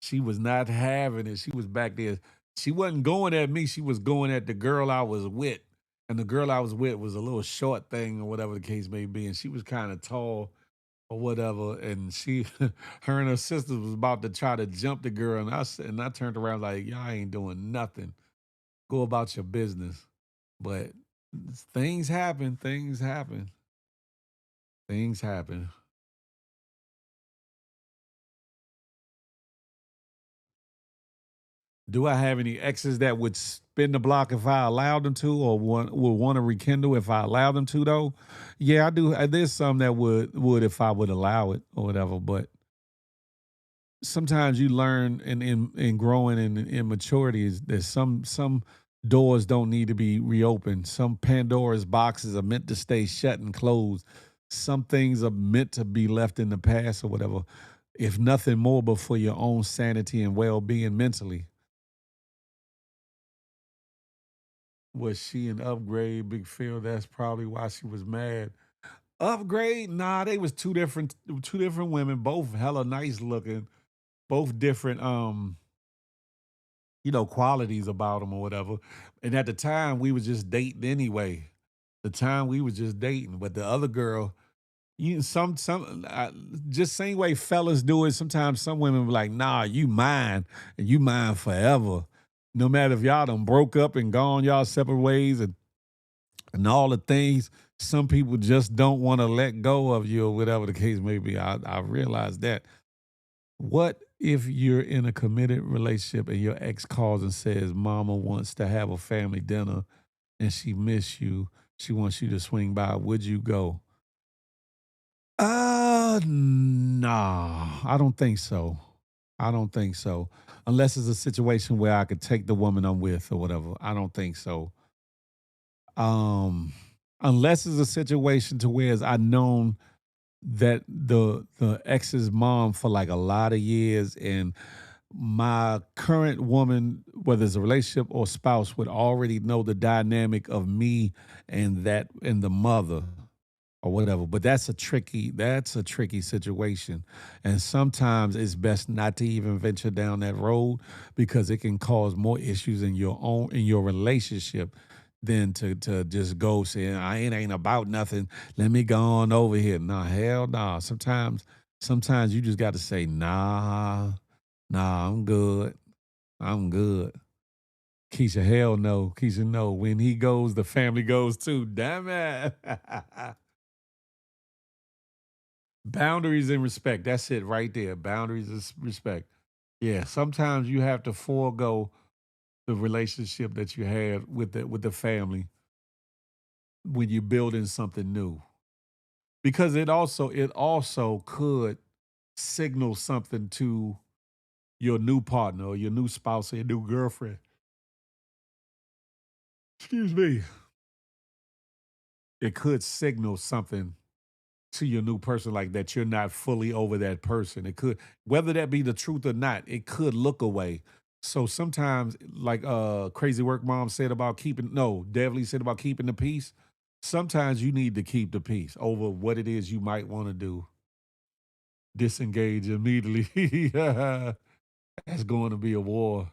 Speaker 4: She was not having it. She was back there. She wasn't going at me. She was going at the girl I was with, and the girl I was with was a little short thing or whatever the case may be, and she was kind of tall or whatever, and she, her and her sisters was about to try to jump the girl, and I turned around like, y'all ain't doing nothing. Go about your business. But things happen. Things happen. Things happen. Do I have any exes that would spin the block if I allowed them to, or would want to rekindle if I allowed them to? Though, yeah, I do. There's some that would if I would allow it or whatever. But sometimes you learn in growing in maturity is that some doors don't need to be reopened. Some Pandora's boxes are meant to stay shut and closed. Some things are meant to be left in the past or whatever, if nothing more but for your own sanity and well-being mentally. Was she an upgrade, Big Phil? That's probably why she was mad. Upgrade? Nah, they was two different women, both hella nice looking, both different qualities about them or whatever. And at the time, we was just dating anyway. The time we was just dating, but the other girl, just same way fellas do it. Sometimes some women be like, "Nah, you mine, and you mine forever." No matter if y'all done broke up and gone y'all separate ways and all the things, some people just don't want to let go of you or whatever the case may be. I realize that. What if you're in a committed relationship and your ex calls and says, Mama wants to have a family dinner and she miss you? She wants you to swing by. Would you go? Nah, I don't think so. I don't think so. Unless it's a situation where I could take the woman I'm with or whatever. I don't think so. Um, unless it's a situation to where I known that the ex's mom for like a lot of years, and my current woman, whether it's a relationship or spouse, would already know the dynamic of me and the mother or whatever. But that's a tricky situation. And sometimes it's best not to even venture down that road because it can cause more issues in your relationship than to just go saying, it ain't about nothing. Let me go on over here. Nah, hell nah. Sometimes you just gotta say, nah, I'm good. I'm good. Keisha, hell no. Keisha, no. When he goes, the family goes too. Damn it. Boundaries and respect. That's it right there. Boundaries and respect. Yeah. Sometimes you have to forego the relationship that you had with the family when you're building something new. Because it also could signal something to your new partner or your new spouse or your new girlfriend. Excuse me. It could signal something to your new person like that you're not fully over that person. It could, whether that be the truth or not, it could look away. So sometimes, like Crazy Work Mom said about keeping, no, Devly said about keeping the peace. Sometimes you need to keep the peace over what it is you might want to do. Disengage immediately. That's going to be a war.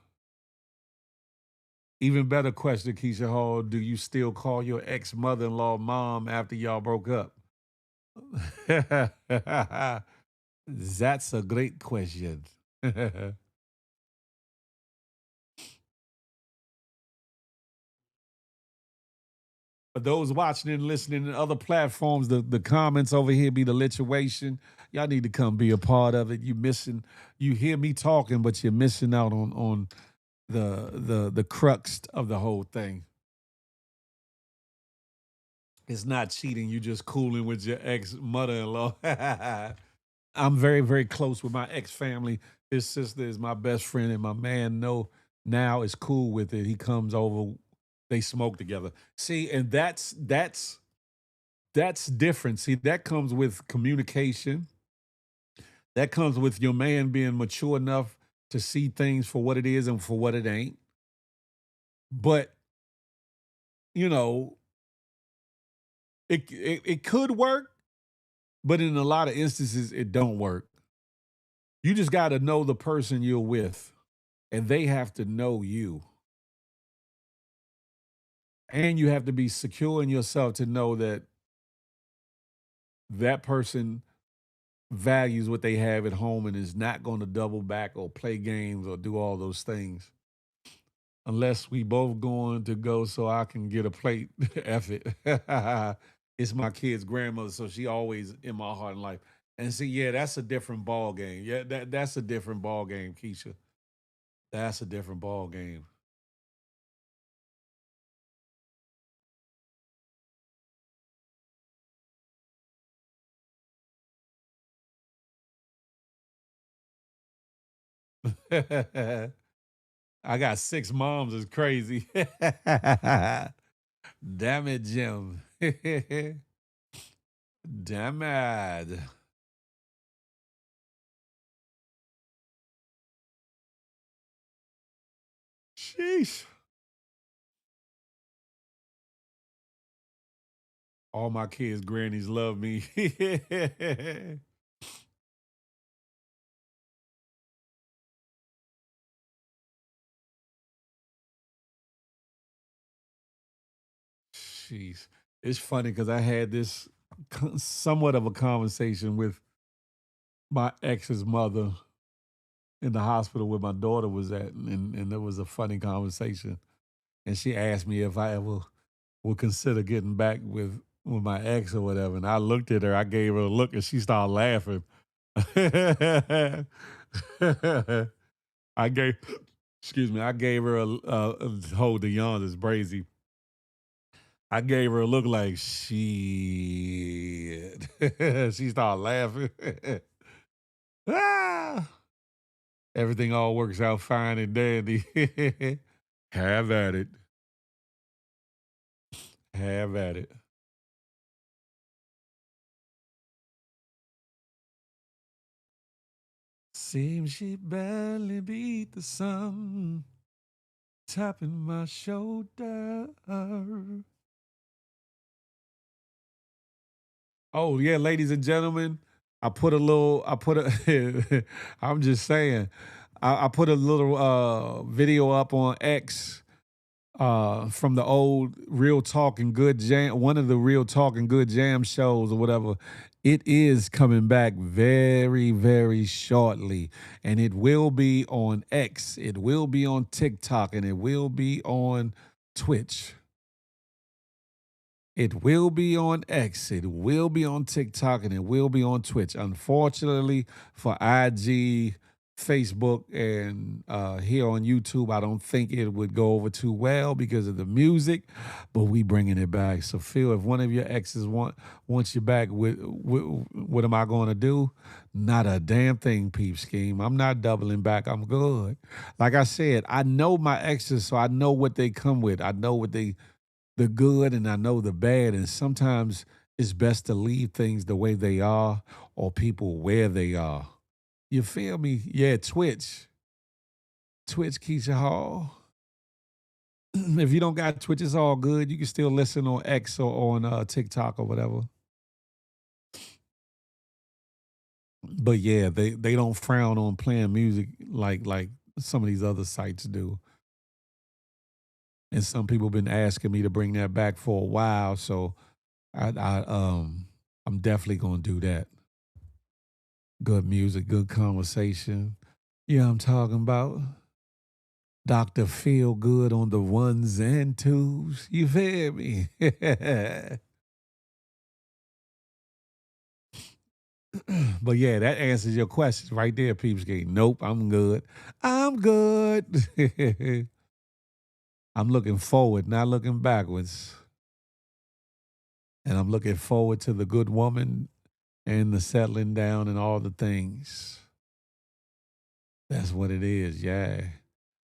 Speaker 4: Even better question, Keisha Hall. Do you still call your ex mother in law mom after y'all broke up? That's a great question. For those watching and listening in other platforms, the comments over here be the lituation. Y'all need to come be a part of it. You hear me talking, but you're missing out on the crux of the whole thing. It's not cheating. You just cooling with your ex mother-in-law. I'm very, very close with my ex family. His sister is my best friend, and my man now is cool with it. He comes over, they smoke together. See, and that's different. See, that comes with communication. That comes with your man being mature enough to see things for what it is and for what it ain't. But you know, it could work, but in a lot of instances, it don't work. You just got to know the person you're with, and they have to know you. And you have to be secure in yourself to know that that person values what they have at home and is not going to double back or play games or do all those things unless we both going to go so I can get a plate. F it. It's my kid's grandmother, so she always in my heart and life. And see, yeah, that's a different ball game. Yeah, that's a different ball game, Keisha. That's a different ball game. I got six moms. It's crazy. Damn it, Jim. Damn it. Sheesh. All my kids' grannies love me. Jeez. It's funny because I had this somewhat of a conversation with my ex's mother in the hospital where my daughter was at, and it was a funny conversation. And she asked me if I ever would consider getting back with my ex or whatever. And I looked at her, I gave her a look, and she started laughing. I gave, excuse me, I gave her a hold the yawns is brazy. I gave her a look like shit. She started laughing. Ah, everything all works out fine and dandy. Have at it. Have at it. Seems she barely beat the sun, tapping my shoulder. Oh yeah, ladies and gentlemen, I'm just saying, I put a little video up on X from the old Real Talking Good Jam, one of the Real Talking Good Jam shows or whatever. It is coming back very, very shortly. And it will be on X, it will be on TikTok, and it will be on Twitch. It will be on X, it will be on TikTok, and it will be on Twitch. Unfortunately for IG, Facebook, and here on YouTube, I don't think it would go over too well because of the music, but we bringing it back. So Phil, if one of your exes wants you back, what am I going to do? Not a damn thing, peep scheme. I'm not doubling back. I'm good. Like I said, I know my exes, so I know what they come with. I know what the good and I know the bad. And sometimes it's best to leave things the way they are or people where they are. You feel me? Yeah, Twitch. Twitch, Keisha Hall. If you don't got Twitch, it's all good. You can still listen on X or on TikTok or whatever. But yeah, they don't frown on playing music like some of these other sites do. And some people been asking me to bring that back for a while, so I'm definitely gonna do that. Good music, good conversation. Yeah, I'm talking about Dr. Feel Good on the ones and twos. You feel me? But yeah, that answers your question right there, Peeps Game. Nope, I'm good. I'm good. I'm looking forward, not looking backwards. And I'm looking forward to the good woman and the settling down and all the things. That's what it is, yeah.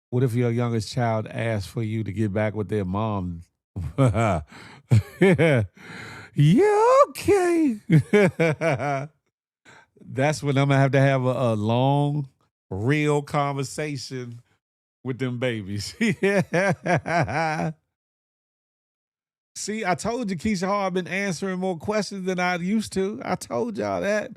Speaker 4: What if your youngest child asks for you to get back with their mom? Yeah, yeah, okay. That's when I'm gonna have to have a long, real conversation with them babies. Yeah. See, I told you, Keisha Hall, I've been answering more questions than I used to. I told y'all that.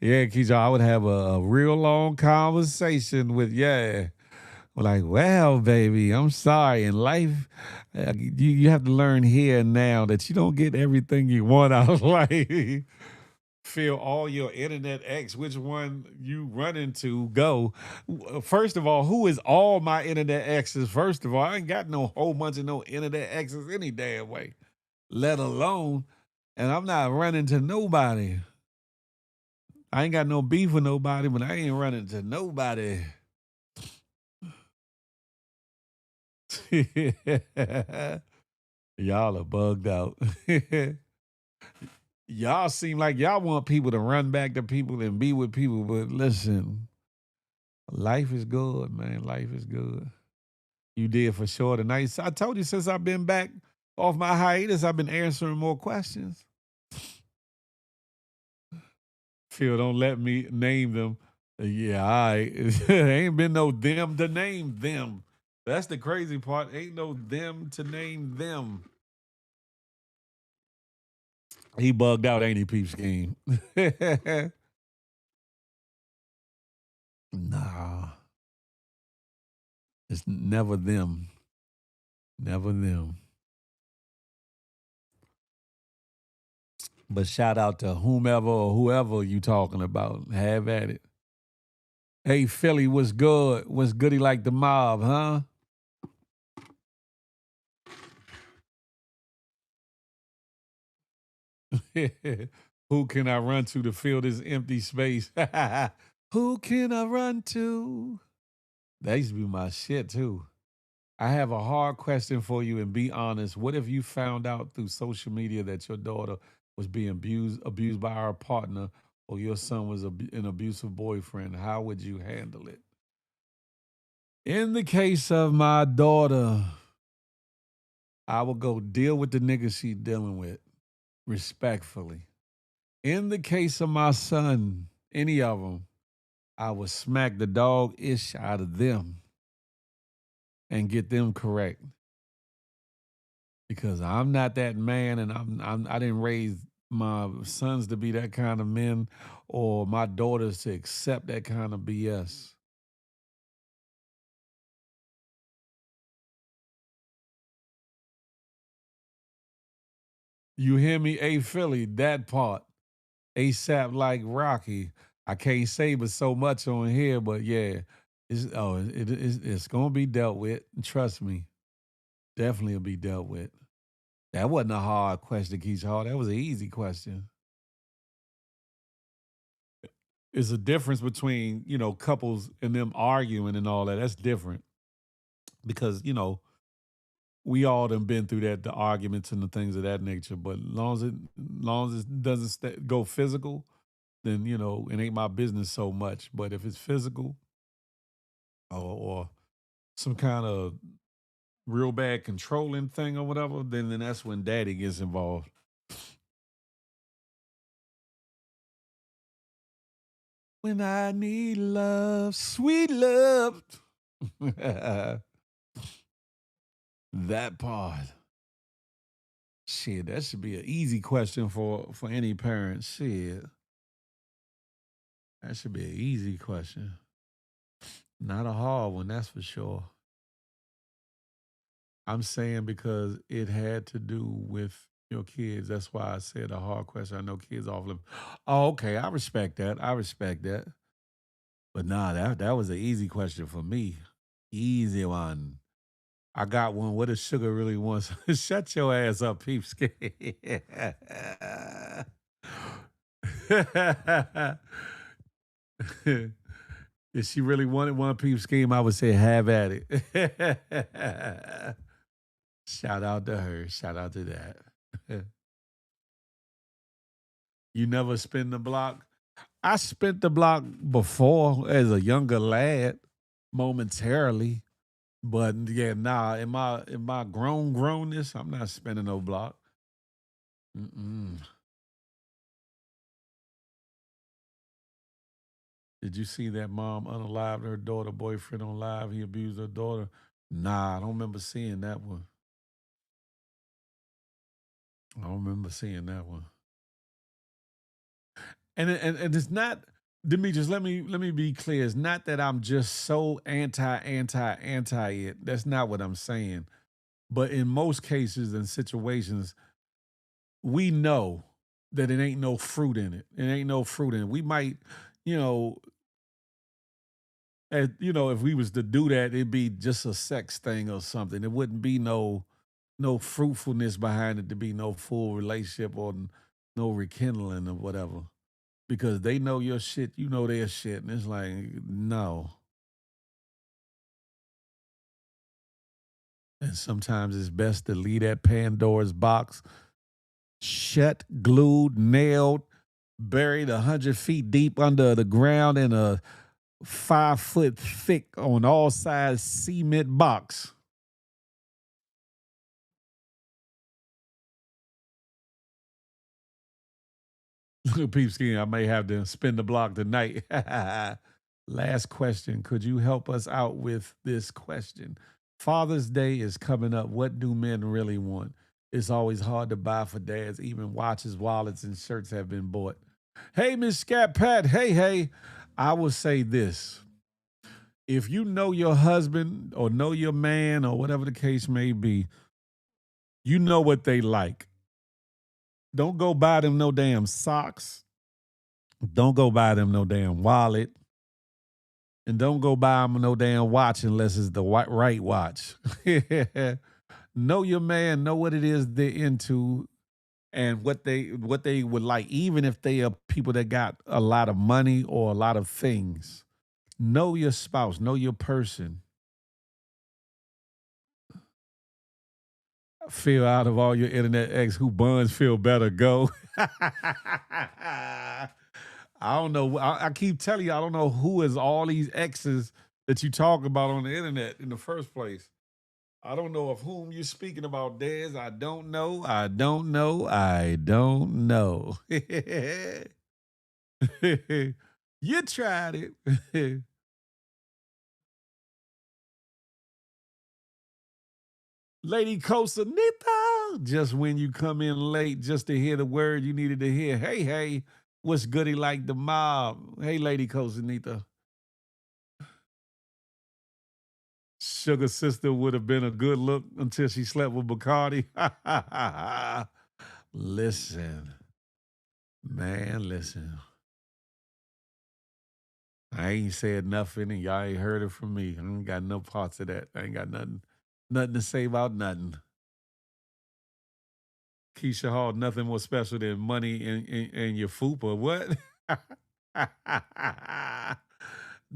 Speaker 4: Yeah, Keisha, I would have a real long conversation with, yeah. Like, well, baby, I'm sorry. In life, you have to learn here and now that you don't get everything you want out of life. Feel all your internet ex, which one you run into, go. First of all, who is all my internet exes? First of all, I ain't got no whole bunch of no internet exes any damn way, let alone, and I'm not running to nobody. I ain't got no beef with nobody, but I ain't running to nobody. Y'all are bugged out. Y'all seem like y'all want people to run back to people and be with people, but listen, life is good, man. Life is good. You did for sure tonight. I told you since I've been back off my hiatus, I've been answering more questions. Phil, don't let me name them. Yeah, all right. Ain't been no them to name them. That's the crazy part. Ain't no them to name them. He bugged out, ain't he, Peep Scheme? Nah, it's never them. Never them. But shout out to whomever or whoever you talking about. Have at it. Hey, Philly, what's good? What's goody like the mob, huh? Who can I run to fill this empty space? Who can I run to? That used to be my shit too. I have a hard question for you and be honest. What if you found out through social media that your daughter was being abused by her partner or your son was an abusive boyfriend? How would you handle it? In the case of my daughter, I would go deal with the nigga she dealing with respectfully. In the case of my son, any of them, I would smack the dog ish out of them and get them correct. because I'm not that man, and I didn't raise my sons to be that kind of men, or my daughters to accept that kind of BS. You hear me? A Philly, that part. ASAP like Rocky. I can't say but so much on here, but yeah, it's gonna be dealt with. Trust me, definitely will be dealt with. That wasn't a hard question, Keith Hall. That was an easy question. It's a difference between couples and them arguing and all that. That's different because we all done been through that, the arguments and the things of that nature. But long as it doesn't go physical, then it ain't my business so much. But if it's physical or some kind of real bad controlling thing or whatever, then that's when daddy gets involved. When I need love, sweet love. That part. Shit, that should be an easy question for any parent. Shit. That should be an easy question. Not a hard one, that's for sure. I'm saying because it had to do with your kids. That's why I said a hard question. I know kids off limits. Oh, okay. I respect that. I respect that. But nah, that was an easy question for me. Easy one. I got one. What does sugar really want? Shut your ass up, peeps. If she really wanted one peep scheme, I would say have at it. Shout out to her. Shout out to that. You never spin the block? I spent the block before as a younger lad, momentarily. But yeah, nah, in my grownness, I'm not spinning no block. Mm-mm. Did you see that mom unalived her daughter boyfriend on live? He abused her daughter. Nah, I don't remember seeing that one. I don't remember seeing that one. And it's not. Demetrius, let me be clear. It's not that I'm just so anti it. That's not what I'm saying. But in most cases and situations, we know that it ain't no fruit in it. It ain't no fruit in it. We might, you know, if we was to do that, it'd be just a sex thing or something. It wouldn't be no fruitfulness behind it to be no full relationship or no rekindling or whatever. Because they know your shit, you know their shit, and it's like, no. And sometimes it's best to leave that Pandora's box shut, glued, nailed, buried 100 feet deep under the ground in a 5 foot thick on all sides cement box. Peep scheme, I may have to spin the block tonight. Last question. Could you help us out with this question? Father's Day is coming up. What do men really want? It's always hard to buy for dads. Even watches, wallets, and shirts have been bought. Hey, Miss Scat Pat. Hey, hey. I will say this. If you know your husband or know your man or whatever the case may be, you know what they like. Don't go buy them no damn socks. Don't go buy them no damn wallet. And don't go buy them no damn watch unless it's the right watch. Know your man, know what it is they're into and what they would like, even if they are people that got a lot of money or a lot of things. Know your spouse, know your person. Feel out of all your internet ex who buns feel better, go. I don't know. I keep telling you, I don't know who is all these exes that you talk about on the internet in the first place. I don't know of whom you're speaking about, Dez. I don't know. I don't know. I don't know. You tried it. Lady Costa Nita. Just when you come in late just to hear the word you needed to hear. Hey, hey, what's goody like the mob? Hey, Lady Cosinita. Sugar Sister would have been a good look until she slept with Bacardi. Listen, man, listen. I ain't said nothing and y'all ain't heard it from me. I ain't got no parts of that. I ain't got nothing to say about nothing. Keisha Hall, nothing more special than money in your fupa. What?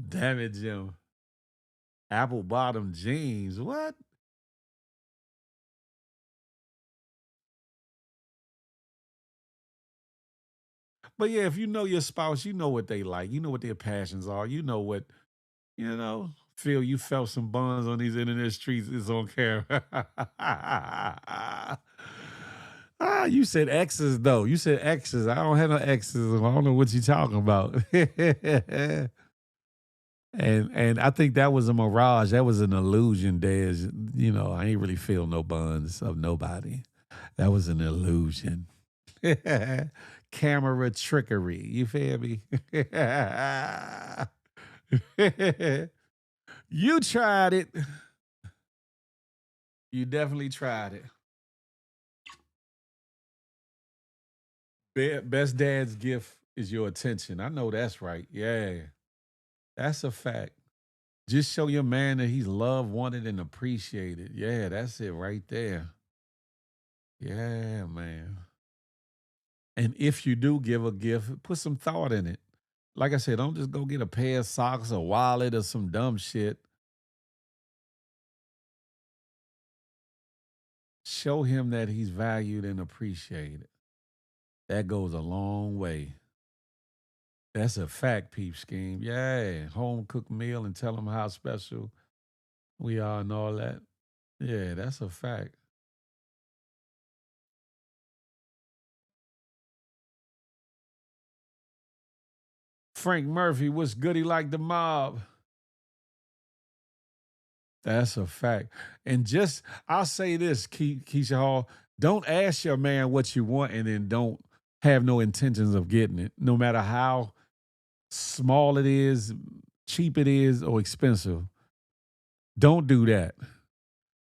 Speaker 4: Damn it, Jim. Apple bottom jeans. What? But yeah, if you know your spouse, you know what they like. You know what their passions are. You know what, Phil, you felt some buns on these internet streets. It's on camera. You said exes, though. You said exes. I don't have no exes. I don't know what you're talking about. And I think that was a mirage. That was an illusion, Des. I ain't really feel no buns of nobody. That was an illusion. Camera trickery. You feel me? You tried it. You definitely tried it. Best dad's gift is your attention. I know that's right. Yeah, that's a fact. Just show your man that he's loved, wanted, and appreciated. Yeah, that's it right there. Yeah, man. And if you do give a gift, put some thought in it. Like I said, don't just go get a pair of socks, a wallet, or some dumb shit. Show him that he's valued and appreciated. That goes a long way. That's a fact, peep scheme. Yeah, home cooked meal and tell him how special we are and all that. Yeah, that's a fact. Frank Murphy, what's goody like the mob? That's a fact. And I'll say this, Keisha Hall, don't ask your man what you want and then don't have no intentions of getting it, no matter how small it is, cheap it is, or expensive. Don't do that.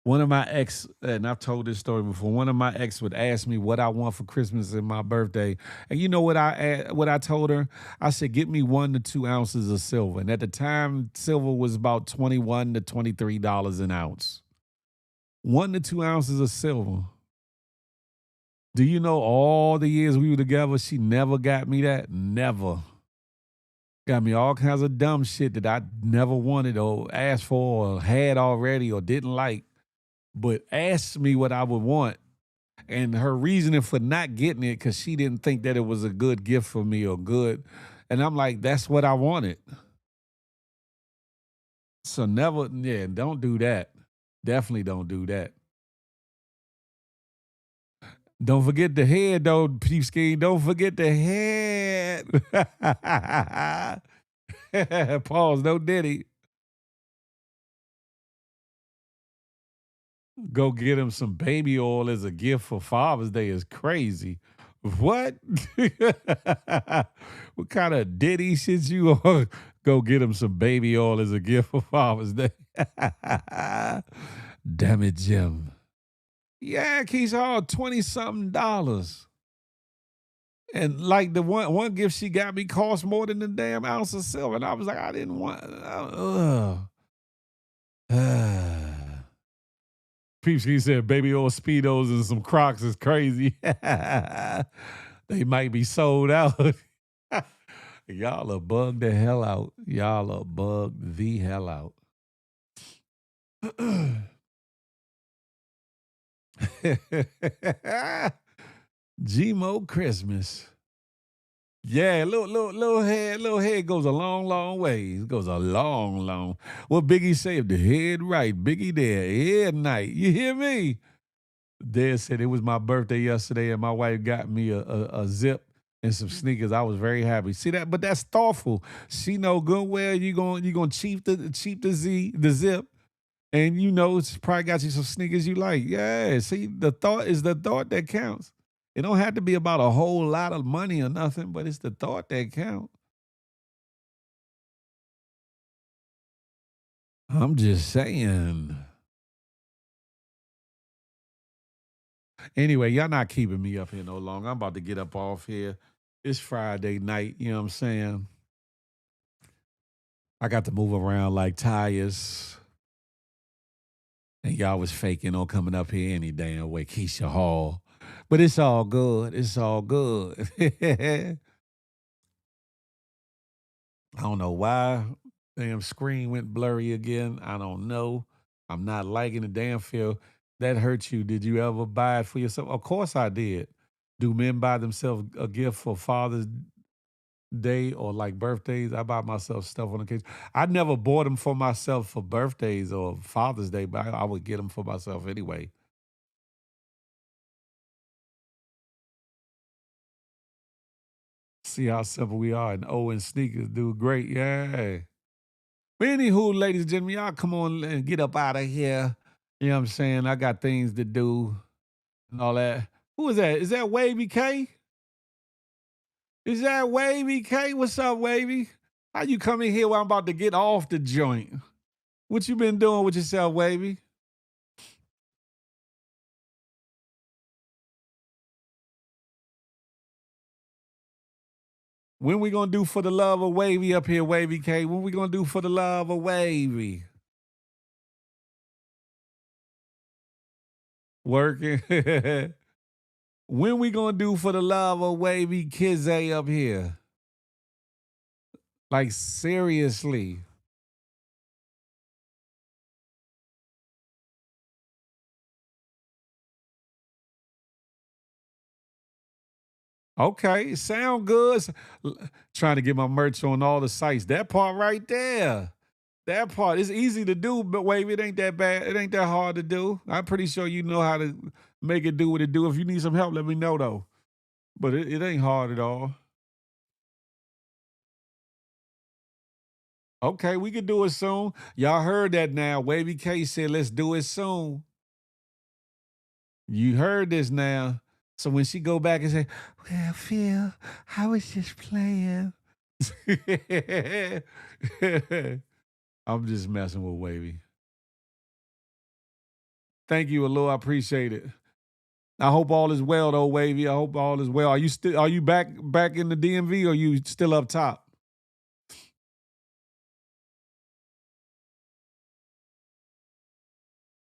Speaker 4: One of my ex, and I've told this story before. One of my ex would ask me what I want for Christmas and my birthday, and you know what I told her? I said, "Get me 1 to 2 ounces of silver." And at the time, silver was about $21 to $23 an ounce. 1 to 2 ounces of silver. Do you know all the years we were together, she never got me that? Never. Got me all kinds of dumb shit that I never wanted or asked for or had already or didn't like, but asked me what I would want. And her reasoning for not getting it because she didn't think that it was a good gift for me or good. And I'm like, that's what I wanted. So never, yeah, don't do that. Definitely don't do that. Don't forget the head, though, Peep Scheme. Don't forget the head. Pause, no Diddy. Go get him some baby oil as a gift for Father's Day is crazy. What? What kind of Diddy shit you on? Go get him some baby oil as a gift for Father's Day. Damn it, Jim. Yeah, Keisha Hall, 20-something dollars. And like the one gift she got me cost more than the damn ounce of silver. And I was like, I didn't want. Peeps, he said baby oil Speedos and some Crocs is crazy. They might be sold out. Y'all are bugged the hell out. Y'all are bugged the hell out. Gmo Christmas. Yeah, little head goes a long, long way. It goes a long, long. What Biggie say? If the head right, Biggie there, head night. You hear me? Dad said it was my birthday yesterday, and my wife got me a zip and some sneakers. I was very happy. See that? But that's thoughtful. She know good well you gonna cheap the zip And you know, it's probably got you some sneakers you like. Yeah, see, the thought is the thought that counts. It don't have to be about a whole lot of money or nothing, but it's the thought that counts. I'm just saying. Anyway, y'all not keeping me up here no longer. I'm about to get up off here. It's Friday night, you know what I'm saying? I got to move around like tires. And y'all was faking on coming up here any damn way, Keisha Hall. But it's all good. It's all good. I don't know why damn screen went blurry again. I don't know. I'm not liking the damn feel. That hurt you. Did you ever buy it for yourself? Of course I did. Do men buy themselves a gift for Father's Day or like birthdays? I buy myself stuff on occasion. I never bought them for myself for birthdays or Father's Day, but I would get them for myself anyway. See how simple we are. And Owen sneakers do great. Yeah. But anywho, ladies and gentlemen, y'all come on and get up out of here. You know what I'm saying? I got things to do and all that. Who is that? Is that Wavy K? Is that Wavy K? What's up, Wavy? How you come in here while I'm about to get off the joint? What you been doing with yourself, Wavy? When we gonna do for the love of Wavy up here, Wavy K? When we gonna do for the love of Wavy? Working. When we gonna do for the love of Wavy Kizzy up here? Like seriously. Okay, sound good. Trying to get my merch on all the sites. That part right there. That part is easy to do, but wait, it ain't that bad. It ain't that hard to do. I'm pretty sure you know how to make it do what it do. If you need some help, let me know though. But it ain't hard at all. Okay, we can do it soon. Y'all heard that now. Wavy K said, let's do it soon. You heard this now. So when she go back and say, well, Phil, I was just playing. I'm just messing with Wavy. Thank you, Alo. I appreciate it. I hope all is well though, Wavy. I hope all is well. Are you back in the DMV or are you still up top?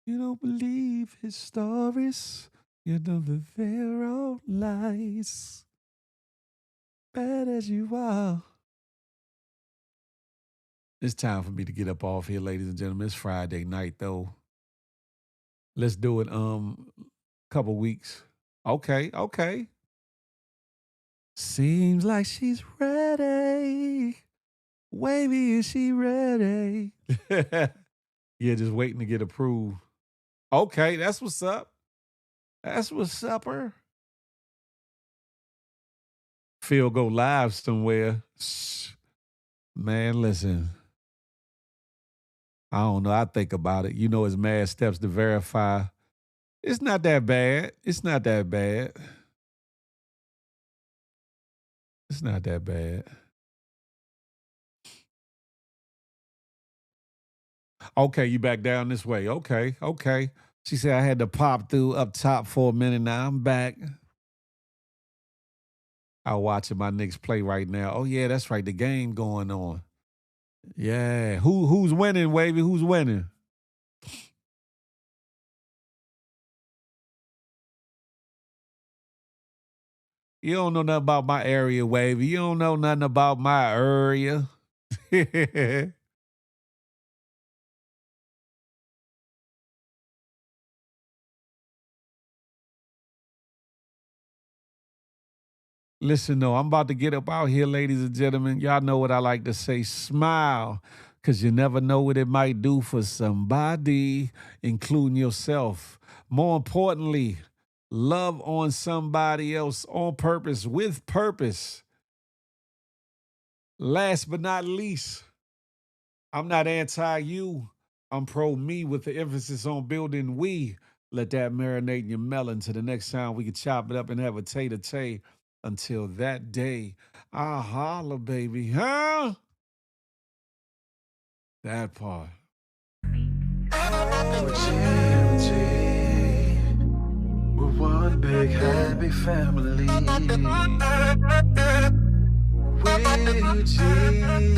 Speaker 4: You don't believe his stories. You know that they're all lies. Bad as you are. It's time for me to get up off here, ladies and gentlemen. It's Friday night though. Let's do it couple weeks. Okay. Seems like she's ready. Wavy, is she ready? Yeah, just waiting to get approved. Okay, that's what's up. That's what's upper. Phil go live somewhere. Shh. Man, listen. I don't know. I think about it. You know, it's mad steps to verify. It's not that bad. It's not that bad. It's not that bad. Okay, you back down this way. Okay. She said I had to pop through up top for a minute. Now I'm back. I'm watching my Knicks play right now. Oh yeah, that's right. The game going on. Yeah. Who's winning, Wavy? Who's winning? You don't know nothing about my area, Wavy. You don't know nothing about my area. Listen, though, I'm about to get up out here, ladies and gentlemen. Y'all know what I like to say. Smile, because you never know what it might do for somebody, including yourself. More importantly, love on somebody else on purpose, with purpose. Last but not least, I'm not anti you. I'm pro me with the emphasis on building we. Let that marinate in your melon till the next time we can chop it up and have a tay-to-tay. Until that day, I'll holla, baby, huh? That part.
Speaker 1: GMG, we're one big happy family. We're GMG,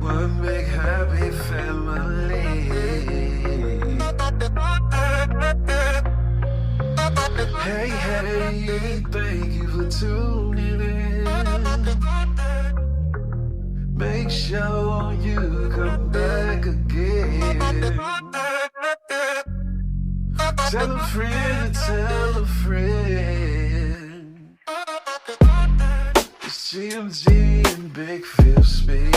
Speaker 1: one big happy family. Hey, hey, thank you for tuning in. Make sure you come back again. Tell a friend, tell a friend. It's GMG and Big Pheel speech.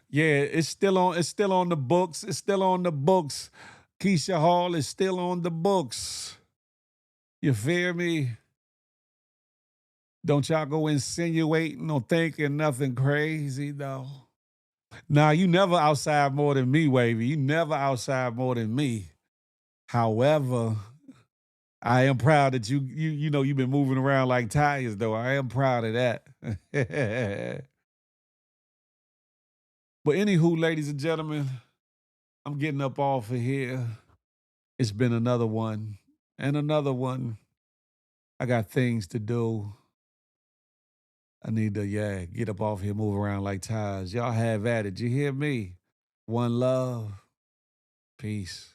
Speaker 4: Yeah, it's still on. It's still on the books. It's still on the books. Keisha Hall is still on the books. You feel me? Don't y'all go insinuating or thinking nothing crazy though. Now you never outside more than me, Wavy. You never outside more than me. However, I am proud that you know you've been moving around like tires though. I am proud of that. But anywho, ladies and gentlemen, I'm getting up off of here. It's been another one and another one. I got things to do. I need to, get up off here, move around like tires. Y'all have at it. You hear me? One love. Peace.